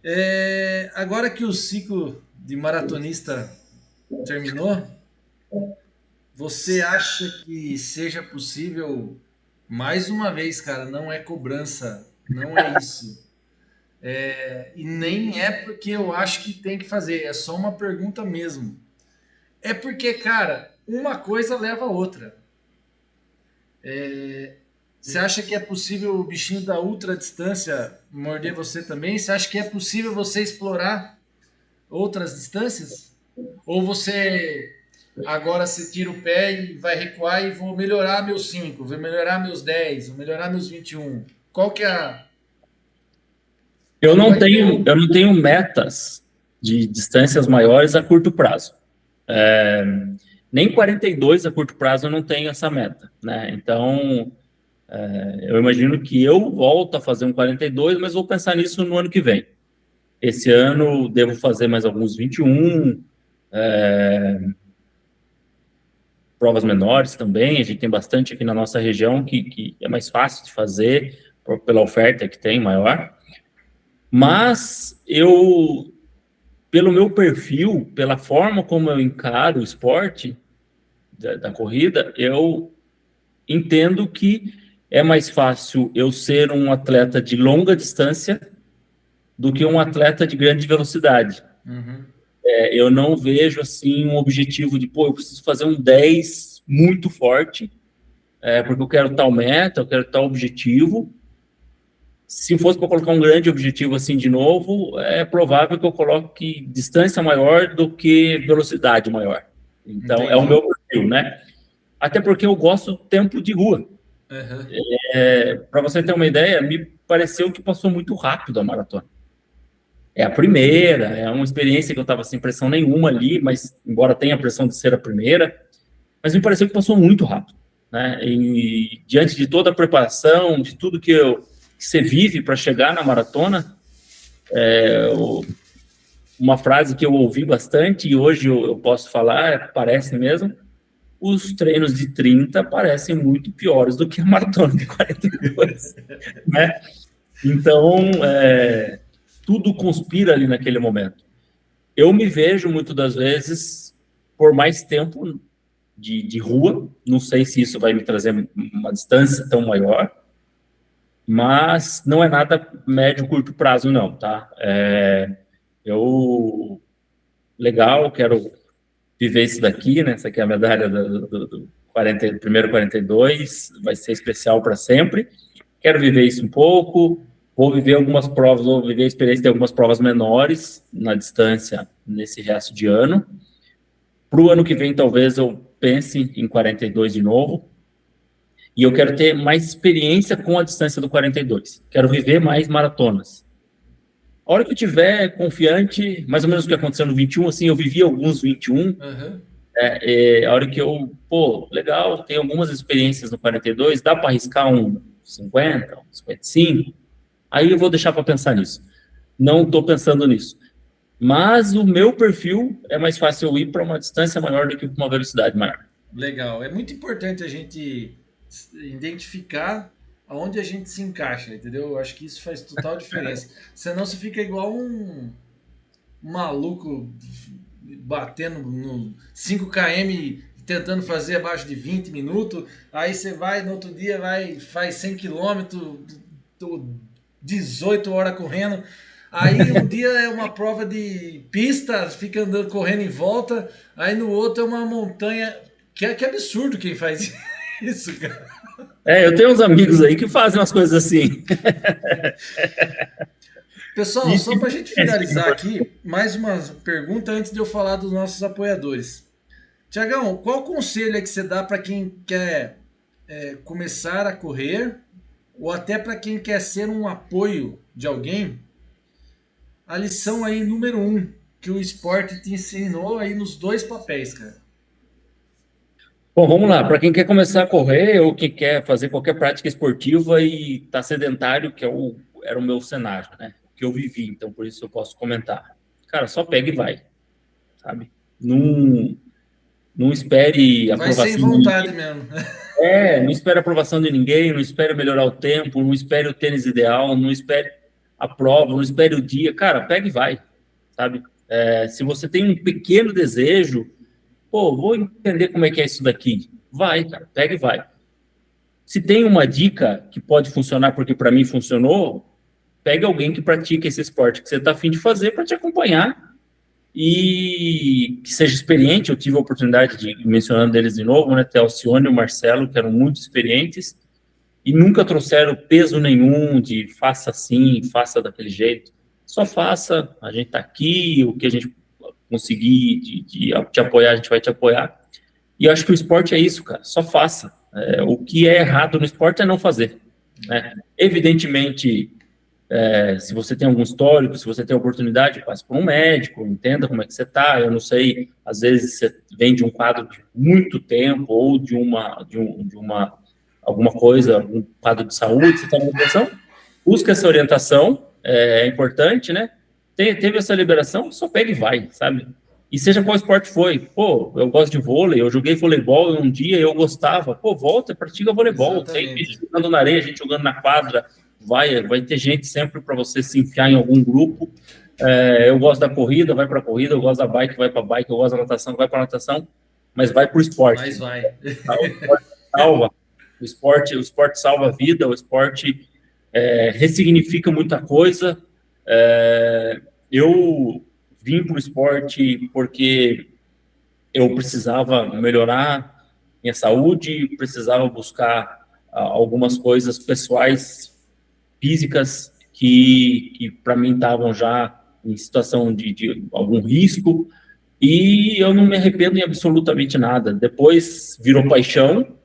Agora que o ciclo de maratonista terminou, você acha que seja possível, mais uma vez, cara, não é cobrança, não é isso. E nem é porque eu acho que tem que fazer, é só uma pergunta mesmo. É porque, cara, uma coisa leva a outra. Você acha que é possível o bichinho da ultra distância morder você também? Você acha que é possível você explorar outras distâncias? Ou você agora se tira o pé e vai recuar e vou melhorar meus 5, vou melhorar meus 10, vou melhorar meus 21? Qual que é a... Eu não tenho metas de distâncias maiores a curto prazo. Nem 42 a curto prazo eu não tenho essa meta, né? Então, eu imagino que eu volto a fazer um 42, mas vou pensar nisso no ano que vem. Esse ano devo fazer mais alguns 21, provas menores também, a gente tem bastante aqui na nossa região que é mais fácil de fazer, pela oferta que tem maior. Mas eu, pelo meu perfil, pela forma como eu encaro o esporte da corrida, eu entendo que é mais fácil eu ser um atleta de longa distância do que um atleta de grande velocidade. Uhum. Eu não vejo assim um objetivo de, eu preciso fazer um 10 muito forte, porque eu quero tal meta, eu quero tal objetivo. Se fosse para colocar um grande objetivo assim de novo, é provável que eu coloque distância maior do que velocidade maior. Então, Entendi. é o meu perfil, né? Até porque eu gosto do tempo de rua. Uhum. Para você ter uma ideia, me pareceu que passou muito rápido a maratona. É a primeira, é uma experiência que eu estava sem pressão nenhuma ali, mas embora tenha a pressão de ser a primeira, mas me pareceu que passou muito rápido, né? E diante de toda a preparação, de tudo que você vive para chegar na maratona, uma frase que eu ouvi bastante e hoje eu posso falar, parece mesmo, os treinos de 30 parecem muito piores do que a maratona de 42, né? Então, tudo conspira ali naquele momento. Eu me vejo, muitas das vezes, por mais tempo de rua, não sei se isso vai me trazer uma distância tão maior, mas não é nada médio, curto prazo, não, tá? Legal, quero viver isso daqui, né? Essa aqui é a medalha do primeiro 42, vai ser especial para sempre. Quero viver isso um pouco, vou viver algumas provas, vou viver a experiência de algumas provas menores na distância nesse resto de ano. Para o ano que vem, talvez eu pense em 42 de novo. E eu quero ter mais experiência com a distância do 42. Quero viver mais maratonas. A hora que eu estiver confiante, mais ou menos o que aconteceu no 21, assim, eu vivi alguns 21. Uhum. A hora que eu, legal, tem algumas experiências no 42, dá para arriscar um 50, um 55, aí eu vou deixar para pensar nisso. Não estou pensando nisso. Mas o meu perfil é mais fácil eu ir para uma distância maior do que uma velocidade maior. Legal. É muito importante a gente identificar aonde a gente se encaixa, entendeu? Eu acho que isso faz total diferença. Senão você fica igual um maluco batendo no 5 km tentando fazer abaixo de 20 minutos, aí você vai no outro dia, faz 100 km, 18 horas correndo, aí um dia é uma prova de pista, fica andando, correndo em volta, aí no outro é uma montanha, que absurdo quem faz isso, cara. Eu tenho uns amigos aí que fazem umas coisas assim. Pessoal, só para a gente finalizar aqui, mais uma pergunta antes de eu falar dos nossos apoiadores. Tiagão, qual conselho é que você dá para quem quer começar a correr ou até para quem quer ser um apoio de alguém? A lição aí número 1 que o esporte te ensinou aí nos dois papéis, cara. Bom, vamos lá. Para quem quer começar a correr ou que quer fazer qualquer prática esportiva e está sedentário, que era o meu cenário, né? Que eu vivi, então por isso eu posso comentar. Cara, só pega e vai, sabe? Não espere a aprovação. Vai sem vontade mesmo. Não espere a aprovação de ninguém, não espere melhorar o tempo, não espere o tênis ideal, não espere a prova, não espere o dia. Cara, pega e vai, sabe? Se você tem um pequeno desejo, vou entender como é que é isso daqui. Vai, cara, pega e vai. Se tem uma dica que pode funcionar, porque para mim funcionou, pega alguém que pratica esse esporte que você está a fim de fazer para te acompanhar e que seja experiente. Eu tive a oportunidade de, mencionando eles de novo, né, ter Alcione e o Marcelo, que eram muito experientes e nunca trouxeram peso nenhum de faça assim, faça daquele jeito. Só faça, a gente está aqui, o que a gente conseguir de te apoiar, a gente vai te apoiar. E eu acho que o esporte é isso, cara, só faça. O que é errado no esporte é não fazer, né? Evidentemente, se você tem algum histórico, se você tem oportunidade, passe por um médico, entenda como é que você está. Eu não sei, às vezes você vem de um quadro de muito tempo ou de uma alguma coisa, algum quadro de saúde, você está numa depressão, busca essa orientação, é importante, né? Teve essa liberação, só pega e vai, sabe? E seja qual esporte foi. Pô, eu gosto de vôlei, eu joguei voleibol um dia, eu gostava. Pô, volta e pratica voleibol. Tem gente jogando na areia, gente jogando na quadra. Vai ter gente sempre para você se enfiar em algum grupo. Eu gosto da corrida, vai para a corrida. Eu gosto da bike, vai para a bike. Eu gosto da natação, vai para a natação. Mas vai para o esporte. Mas vai. O esporte salva. O esporte salva a vida. O esporte ressignifica muita coisa. Eu vim para o esporte porque eu precisava melhorar minha saúde, precisava buscar algumas coisas pessoais, físicas, que para mim estavam já em situação de algum risco, e eu não me arrependo em absolutamente nada. Depois virou paixão.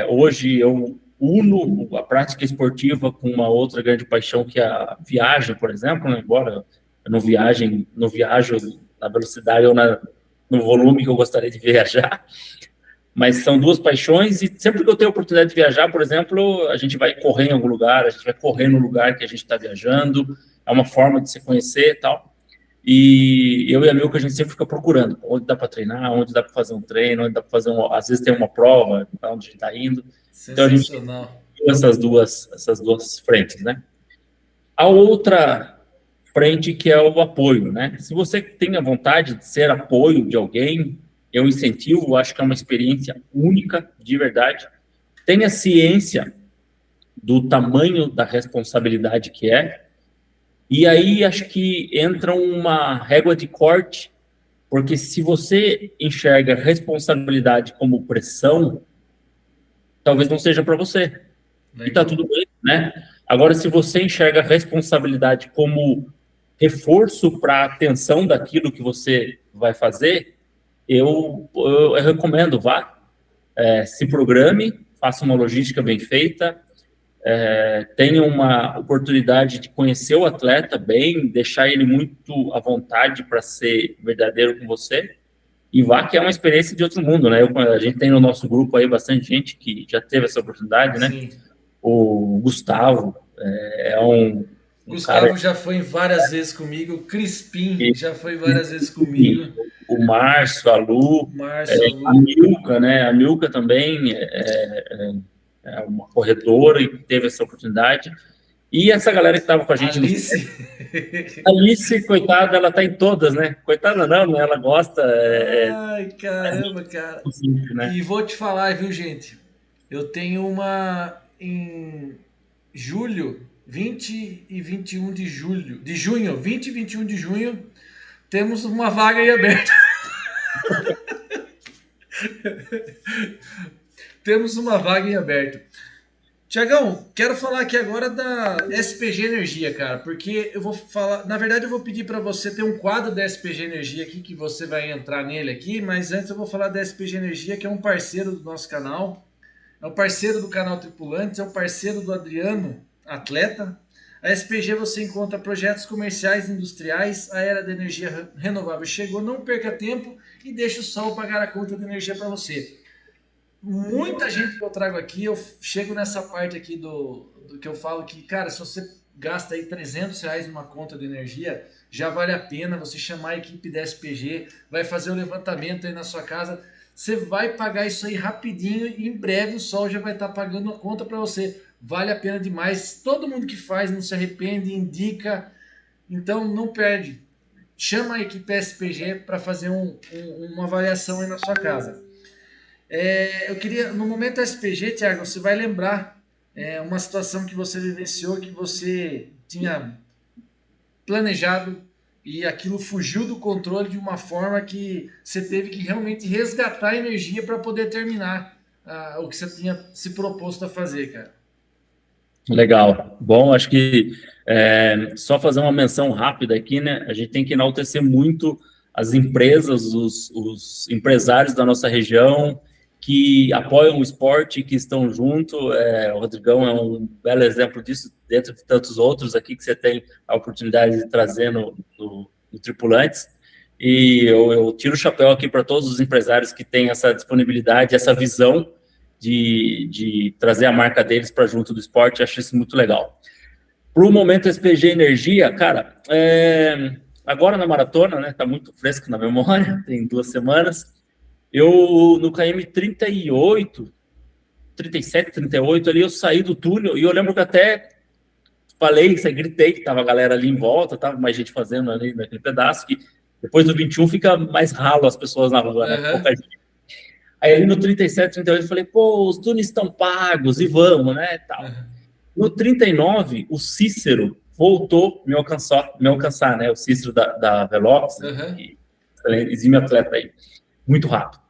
Hoje eu uno a prática esportiva com uma outra grande paixão, que é a viagem, por exemplo, né? Embora eu não viajo na velocidade ou no volume que eu gostaria de viajar, mas são duas paixões, e sempre que eu tenho a oportunidade de viajar, por exemplo, a gente vai correr em algum lugar, a gente vai correr no lugar que a gente está viajando, é uma forma de se conhecer e tal. E eu e a Milka, a gente sempre fica procurando onde dá para treinar, onde dá para fazer um treino, onde dá para fazer às vezes tem uma prova, para onde a gente está indo. Então a gente tem essas duas frentes, né? A outra frente que é o apoio, né? Se você tem a vontade de ser apoio de alguém, eu incentivo, acho que é uma experiência única, de verdade. Tenha ciência do tamanho da responsabilidade que é. E aí acho que entra uma régua de corte, porque se você enxerga responsabilidade como pressão, talvez não seja para você. E tá tudo bem, né? Agora, se você enxerga responsabilidade como reforço para a atenção daquilo que você vai fazer, eu recomendo, vá, se programe, faça uma logística bem feita, tenha uma oportunidade de conhecer o atleta bem, deixar ele muito à vontade para ser verdadeiro com você, e vá, que é uma experiência de outro mundo, né? A gente tem no nosso grupo aí bastante gente que já teve essa oportunidade, né? Sim. O Gustavo Gustavo cara... já foi várias vezes comigo, o Crispim já foi várias vezes comigo. O Márcio, a Lu, a Milka, né? A Milka também é uma corredora e teve essa oportunidade. E essa galera que estava com a gente... Alice, coitada, ela tá em todas, né? Coitada não, né? Ela gosta... Ai, caramba, cara. Né? E vou te falar, viu, gente? Eu tenho uma em julho, 20 e 21 de junho, 20 e 21 de junho, temos uma vaga aí aberta. Temos uma vaga em aberto. Tiagão, quero falar aqui agora da SPG Energia, cara, porque eu vou falar, na verdade eu vou pedir para você ter um quadro da SPG Energia aqui, que você vai entrar nele aqui, mas antes eu vou falar da SPG Energia, que é um parceiro do nosso canal, é um parceiro do canal Tripulantes, é um parceiro do Adriano, atleta. A SPG você encontra projetos comerciais e industriais, a era da energia renovável chegou, não perca tempo e deixe o sol pagar a conta de energia para você. Muita gente que eu trago aqui, eu chego nessa parte aqui do que eu falo que, cara, se você gasta aí R$300 numa conta de energia, já vale a pena você chamar a equipe da SPG, vai fazer o levantamento aí na sua casa, você vai pagar isso aí rapidinho e em breve o sol já vai estar pagando a conta para você. Vale a pena demais, todo mundo que faz não se arrepende, indica, então não perde. Chama a equipe SPG para fazer uma avaliação aí na sua casa. Eu queria, no momento SPG, Thiago, você vai lembrar uma situação que você vivenciou, que você tinha planejado e aquilo fugiu do controle de uma forma que você teve que realmente resgatar energia para poder terminar o que você tinha se proposto a fazer, cara. Legal. Bom, acho que só fazer uma menção rápida aqui, né? A gente tem que enaltecer muito as empresas, os empresários da nossa região que apoiam o esporte, que estão junto. O Rodrigão é um belo exemplo disso, dentro de tantos outros aqui que você tem a oportunidade de trazer no Tripulantes. E eu tiro o chapéu aqui para todos os empresários que têm essa disponibilidade, essa visão de trazer a marca deles para junto do esporte. Acho isso muito legal. Para o momento SPG Energia, cara, agora na maratona, né, tá muito fresco na memória, tem 2 semanas, eu no KM 38, 37, 38 ali, eu saí do túnel e eu lembro que até falei, gritei que tava a galera ali em volta, tava mais gente fazendo ali naquele pedaço, que depois do 21 fica mais ralo as pessoas na rua, né? Pouca gente. Aí ali no 37, 38 eu falei, pô, os túneis estão pagos e vamos, né, tal. No 39, o Cícero voltou me alcançar, né, o Cícero da Velox, exímio atleta aí, muito rápido.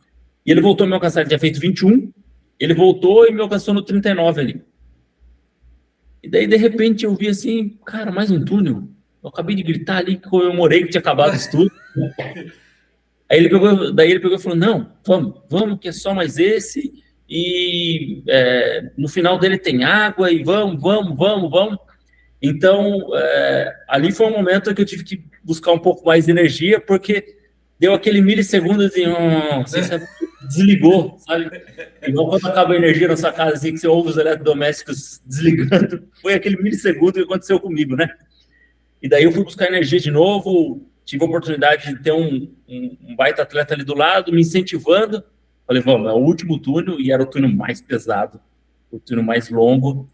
E ele voltou a me alcançar, ele tinha feito 21, ele voltou e me alcançou no 39 ali. E daí, de repente, eu vi assim, cara, mais um túnel. Eu acabei de gritar ali, que comemorei que tinha acabado o túnel. Aí ele pegou e falou, não, vamos, que é só mais esse, e no final dele tem água, e vamos. Então, ali foi um momento que eu tive que buscar um pouco mais de energia, porque deu aquele milissegundo de você desligou, sabe? Igual quando acaba a energia na sua casa, assim, que você ouve os eletrodomésticos desligando, foi aquele milissegundo que aconteceu comigo, né? E daí eu fui buscar energia de novo, tive a oportunidade de ter um baita atleta ali do lado, me incentivando. Falei, vamos, é o último túnel, e era o túnel mais pesado, o túnel mais longo.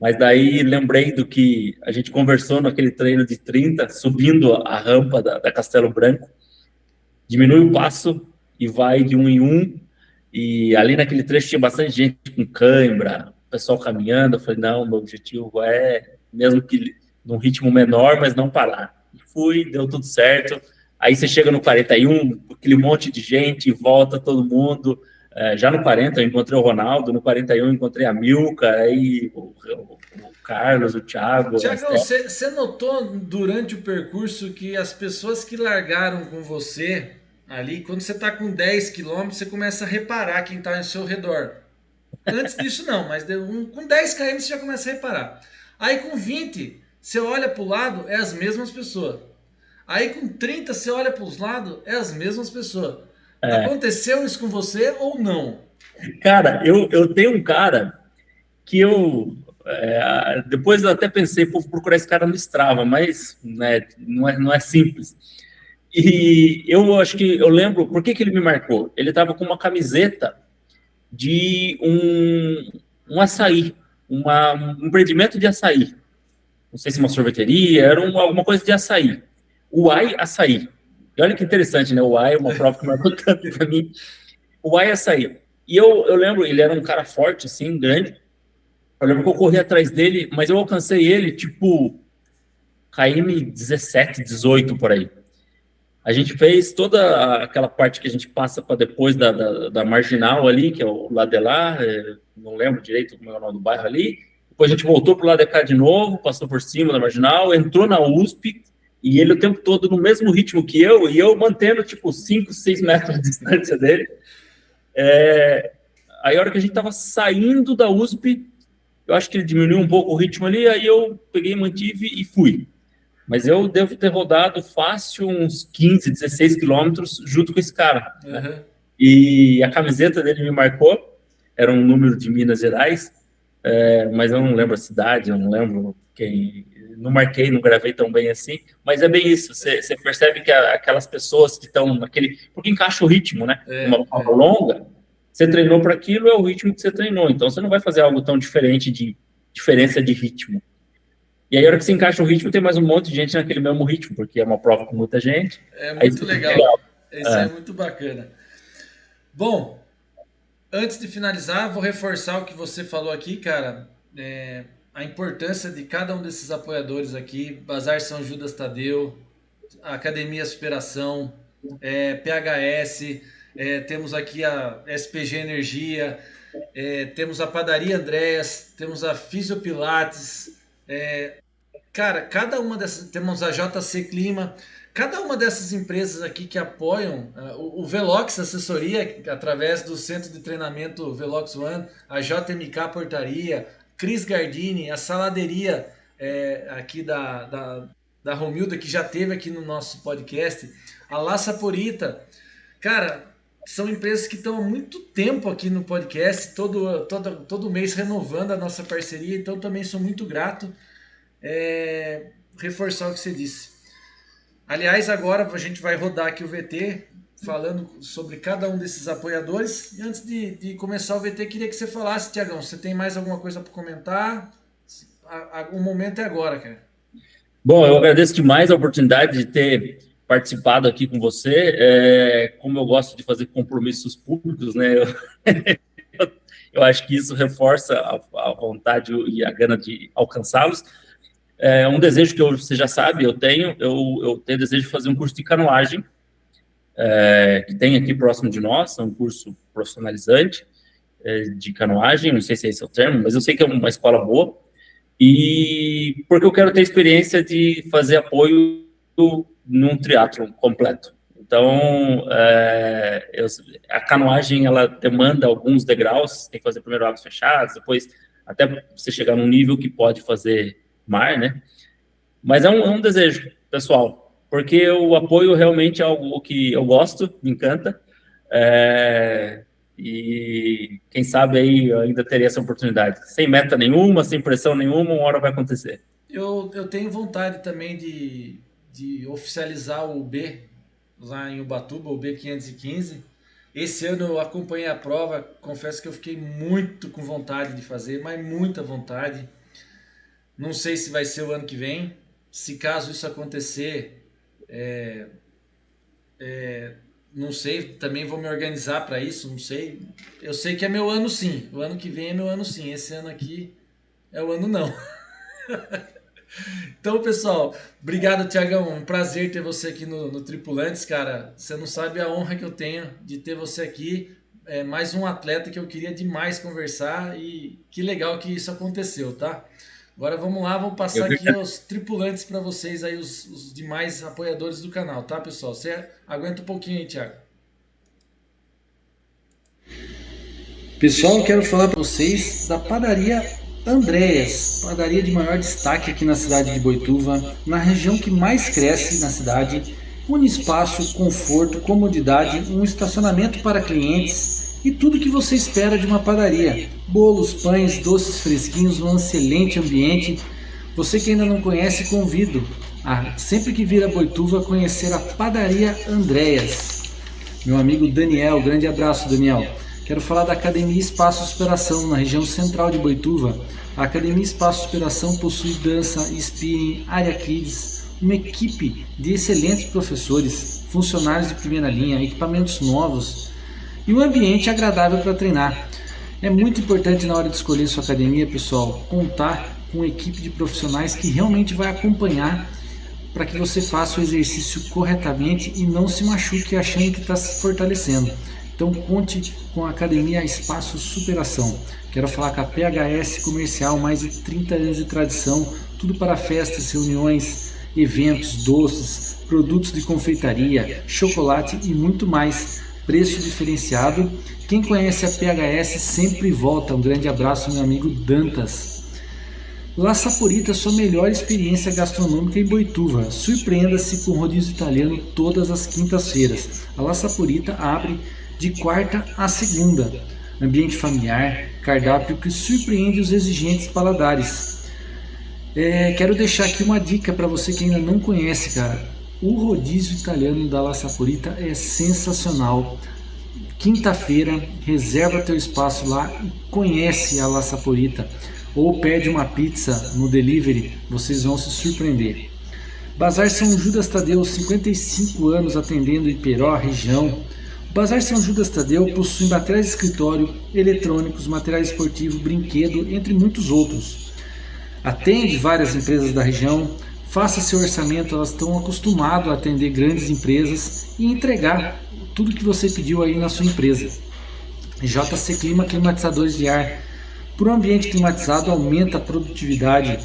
Mas daí lembrei do que a gente conversou naquele treino de 30, subindo a rampa da Castelo Branco. Diminui o passo e vai de 1 em 1. E ali naquele trecho tinha bastante gente com cãibra, pessoal caminhando. Eu falei, não, meu objetivo é, mesmo que num ritmo menor, mas não parar. Fui, deu tudo certo. Aí você chega no 41, aquele monte de gente, volta todo mundo. Já no 40 eu encontrei o Ronaldo, no 41 eu encontrei a Milka, aí o Carlos, o Thiago. Tiagão, você notou durante o percurso que as pessoas que largaram com você ali, quando você está com 10 quilômetros, você começa a reparar quem está ao seu redor. Antes disso não, mas com 10 km você já começa a reparar. Aí com 20, você olha para o lado, é as mesmas pessoas. Aí com 30, você olha para os lados, é as mesmas pessoas. Aconteceu isso com você ou não? Cara, eu tenho um cara que depois eu até pensei, por procurar esse cara no Strava, mas né, não é simples. E eu acho que eu lembro, por que ele me marcou? Ele estava com uma camiseta de um açaí, um empreendimento de açaí. Não sei se uma sorveteria, era alguma coisa de açaí. Uai Açaí. E olha que interessante, né? O Uai é uma prova que marcou tanto para mim. O Uai Açaí. E eu lembro, ele era um cara forte, assim, grande. Eu lembro que eu corri atrás dele, mas eu alcancei ele, tipo, KM 17, 18, por aí. A gente fez toda aquela parte que a gente passa para depois da Marginal ali, que é o lado de lá, não lembro direito como é o nome do bairro ali. Depois a gente voltou para o lado de cá de novo, passou por cima da Marginal, entrou na USP, e ele o tempo todo no mesmo ritmo que eu, e eu mantendo, tipo, 5, 6 metros de distância dele. Aí a hora que a gente estava saindo da USP, eu acho que ele diminuiu um pouco o ritmo ali, aí eu peguei, mantive e fui. Mas eu devo ter rodado fácil uns 15, 16 quilômetros junto com esse cara. Né? E a camiseta dele me marcou, era um número de Minas Gerais, mas eu não lembro a cidade, eu não lembro quem... Não marquei, não gravei tão bem assim, mas é bem isso, você percebe que aquelas pessoas que estão naquele... Porque encaixa o ritmo, né? Uma prova longa, você treinou para aquilo, é o ritmo que você treinou, então você não vai fazer algo tão diferente de diferença de ritmo. E aí, a hora que você encaixa o ritmo, tem mais um monte de gente naquele mesmo ritmo, porque é uma prova com muita gente. É muito legal. Isso é muito bacana. Bom, antes de finalizar, vou reforçar o que você falou aqui, cara. a importância de cada um desses apoiadores aqui, Bazar São Judas Tadeu, Academia Superação, PHS, temos aqui a SPG Energia, temos a Padaria Andréas, temos a Fisiopilates, cara, cada uma dessas, temos a JC Clima, cada uma dessas empresas aqui que apoiam o Velox Assessoria, através do Centro de Treinamento Velox One, a JMK Portaria, Cris Gardini, a Saladeria aqui da Romilda, que já teve aqui no nosso podcast, a La Saporita. Cara, são empresas que estão há muito tempo aqui no podcast, todo mês renovando a nossa parceria, então também sou muito grato. Reforçar o que você disse. Aliás, agora a gente vai rodar aqui o VT, falando sobre cada um desses apoiadores. E antes de começar o VT, queria que você falasse, Tiagão, você tem mais alguma coisa para comentar? O momento é agora, cara. Bom, eu agradeço demais a oportunidade de ter participado aqui com você. Como eu gosto de fazer compromissos públicos, né? Eu acho que isso reforça a vontade e a gana de alcançá-los. Um desejo que você já sabe, eu tenho desejo de fazer um curso de canoagem, que tem aqui próximo de nós, é um curso profissionalizante de canoagem, não sei se esse é o termo, mas eu sei que é uma escola boa, e porque eu quero ter experiência de fazer apoio num triatlon completo. Então, a canoagem, ela demanda alguns degraus, tem que fazer primeiro águas fechadas, depois até você chegar num nível que pode fazer mar, né? Mas é um desejo pessoal, porque o apoio realmente é algo que eu gosto, me encanta, e quem sabe aí eu ainda teria essa oportunidade. Sem meta nenhuma, sem pressão nenhuma, uma hora vai acontecer. Eu tenho vontade também de oficializar o B lá em Ubatuba, o B515. Esse ano eu acompanhei a prova, confesso que eu fiquei muito com vontade de fazer, mas muita vontade. Não sei se vai ser o ano que vem. Se caso isso acontecer, não sei, também vou me organizar para isso, não sei. Eu sei que é meu ano sim, o ano que vem é meu ano sim, esse ano aqui é o ano não. Então, pessoal, obrigado, Tiagão, um prazer ter você aqui no Tripulantes, cara. Você não sabe a honra que eu tenho de ter você aqui. Mais um atleta que eu queria demais conversar e que legal que isso aconteceu, tá? Agora vamos lá, vamos passar aqui os tripulantes para vocês aí, os demais apoiadores do canal, tá, pessoal? Você aguenta um pouquinho aí, Thiago. Pessoal, quero falar para vocês da Padaria Andréas, padaria de maior destaque aqui na cidade de Boituva, na região que mais cresce na cidade, une espaço, conforto, comodidade, um estacionamento para clientes e tudo que você espera de uma padaria. Bolos, pães, doces fresquinhos, um excelente ambiente. Você que ainda não conhece, convido a, sempre que vir a Boituva, conhecer a Padaria Andréas. Meu amigo Daniel, grande abraço, Daniel. Quero falar da Academia Espaço Superação, na região central de Boituva. A Academia Espaço Superação possui dança, spinning, área kids, uma equipe de excelentes professores, funcionários de primeira linha, equipamentos novos e um ambiente agradável para treinar. É muito importante na hora de escolher sua academia, pessoal, contar com uma equipe de profissionais que realmente vai acompanhar para que você faça o exercício corretamente e não se machuque achando que está se fortalecendo. Então conte com a Academia Espaço Superação. Quero falar com a PHS Comercial, mais de 30 anos de tradição, tudo para festas, reuniões, eventos, doces, produtos de confeitaria, chocolate e muito mais. Preço diferenciado. Quem conhece a PHS sempre volta. Um grande abraço, meu amigo Dantas. La Saporita, sua melhor experiência gastronômica em Boituva. Surpreenda-se com rodízio italiano todas as quintas-feiras. A La Saporita abre de quarta a segunda. Ambiente familiar, cardápio que surpreende os exigentes paladares. Quero deixar aqui uma dica para você que ainda não conhece, cara. O rodízio italiano da La Saporita é sensacional. Quinta-feira, reserva teu espaço lá e conhece a La Saporita. Ou pede uma pizza no delivery, vocês vão se surpreender. Bazar São Judas Tadeu, 55 anos atendendo Iperó, região. Bazar São Judas Tadeu possui materiais de escritório, eletrônicos, material esportivo, brinquedo, entre muitos outros. atende várias empresas da região. Faça seu orçamento, elas estão acostumadas a atender grandes empresas e entregar tudo que você pediu aí na sua empresa. JC Clima, climatizadores de ar. Para o ambiente climatizado, aumenta a produtividade.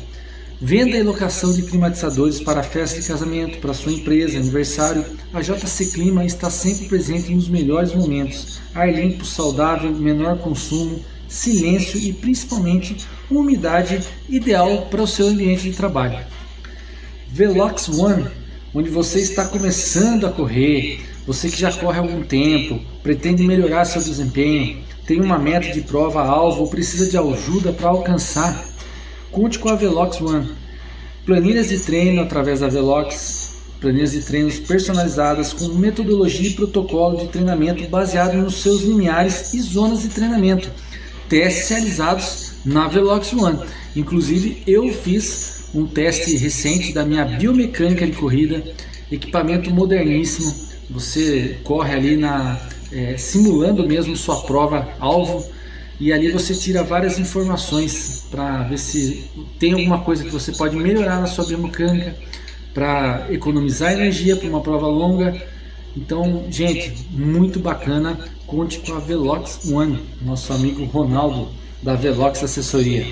Venda e locação de climatizadores para festa de casamento, para sua empresa, aniversário. A JC Clima está sempre presente nos melhores momentos. Ar limpo, saudável, menor consumo, silêncio e principalmente umidade ideal para o seu ambiente de trabalho. Velox One, onde você está começando a correr, você que já corre há algum tempo, pretende melhorar seu desempenho, tem uma meta de prova-alvo ou precisa de ajuda para alcançar, conte com a Velox One. Planilhas de treino através da Velox, planilhas de treinos personalizadas com metodologia e protocolo de treinamento baseado nos seus limiares e zonas de treinamento, testes realizados na Velox One. Inclusive eu fiz um teste recente da minha biomecânica de corrida, equipamento moderníssimo, você corre ali simulando mesmo sua prova-alvo e ali você tira várias informações para ver se tem alguma coisa que você pode melhorar na sua biomecânica para economizar energia para uma prova longa. Então, gente, muito bacana, conte com a Velox One, nosso amigo Ronaldo da Velox Assessoria.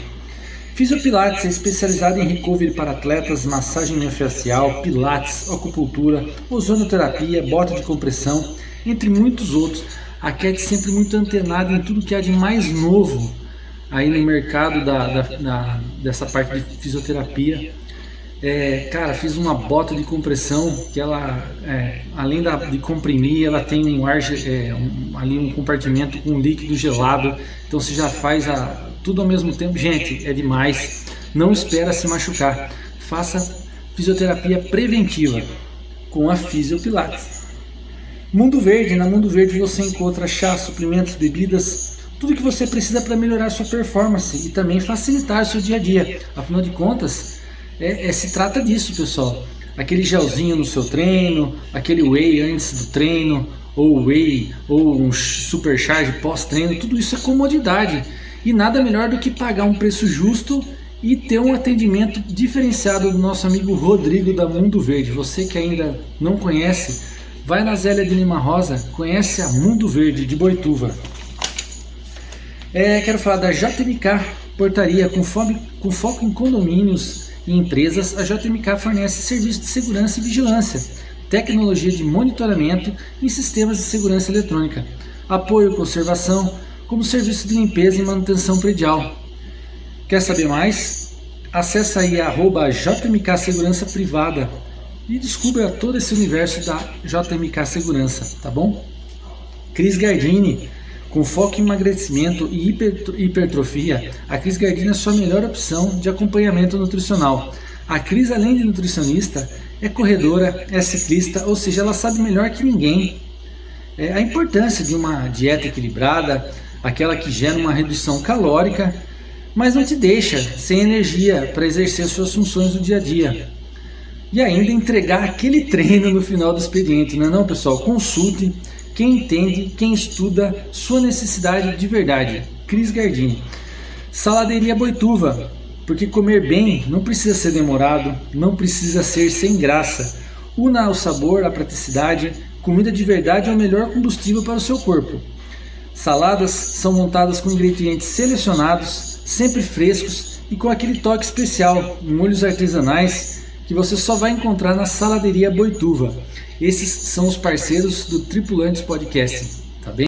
Fisiopilates é especializado em recovery para atletas, massagem miofascial, pilates, acupuntura, ozonoterapia, bota de compressão, entre muitos outros. A Cat sempre muito antenada em tudo que há de mais novo aí no mercado dessa parte de fisioterapia. Cara, fiz uma bota de compressão que ela, além de comprimir, ela tem ali um compartimento com líquido gelado, então você já faz tudo ao mesmo tempo. Gente, é demais, não espera se machucar, faça fisioterapia preventiva com a Fisiopilates. Mundo Verde, na Mundo Verde você encontra chá, suplementos, bebidas, tudo que você precisa para melhorar sua performance e também facilitar o seu dia a dia, afinal de contas, se trata disso, pessoal. Aquele gelzinho no seu treino, aquele whey antes do treino, ou whey, ou um supercharge pós-treino, tudo isso é comodidade. E nada melhor do que pagar um preço justo e ter um atendimento diferenciado do nosso amigo Rodrigo da Mundo Verde. Você que ainda não conhece, vai na Zélia de Lima Rosa, conhece a Mundo Verde de Boituva. Quero falar da JMK Portaria, com foco em condomínios e empresas. A JMK fornece serviços de segurança e vigilância, tecnologia de monitoramento e sistemas de segurança eletrônica, apoio e conservação, como serviço de limpeza e manutenção predial. Quer saber mais? Acesse aí @JMK Segurança Privada e descubra todo esse universo da JMK Segurança, tá bom? Cris Gardini, com foco em emagrecimento e hipertrofia, a Cris Gardini é a sua melhor opção de acompanhamento nutricional. A Cris, além de nutricionista, é corredora, é ciclista, ou seja, ela sabe melhor que ninguém a importância de uma dieta equilibrada, aquela que gera uma redução calórica, mas não te deixa sem energia para exercer suas funções do dia a dia. E ainda entregar aquele treino no final do expediente, não é não, pessoal? Consulte quem entende, quem estuda sua necessidade de verdade. Cris Gardini. Saladeria Boituva, porque comer bem não precisa ser demorado, não precisa ser sem graça. Una o sabor, a praticidade, comida de verdade é o melhor combustível para o seu corpo. Saladas são montadas com ingredientes selecionados, sempre frescos e com aquele toque especial, molhos artesanais, que você só vai encontrar na Saladeria Boituva. Esses são os parceiros do Tripulantes Podcast, tá bem?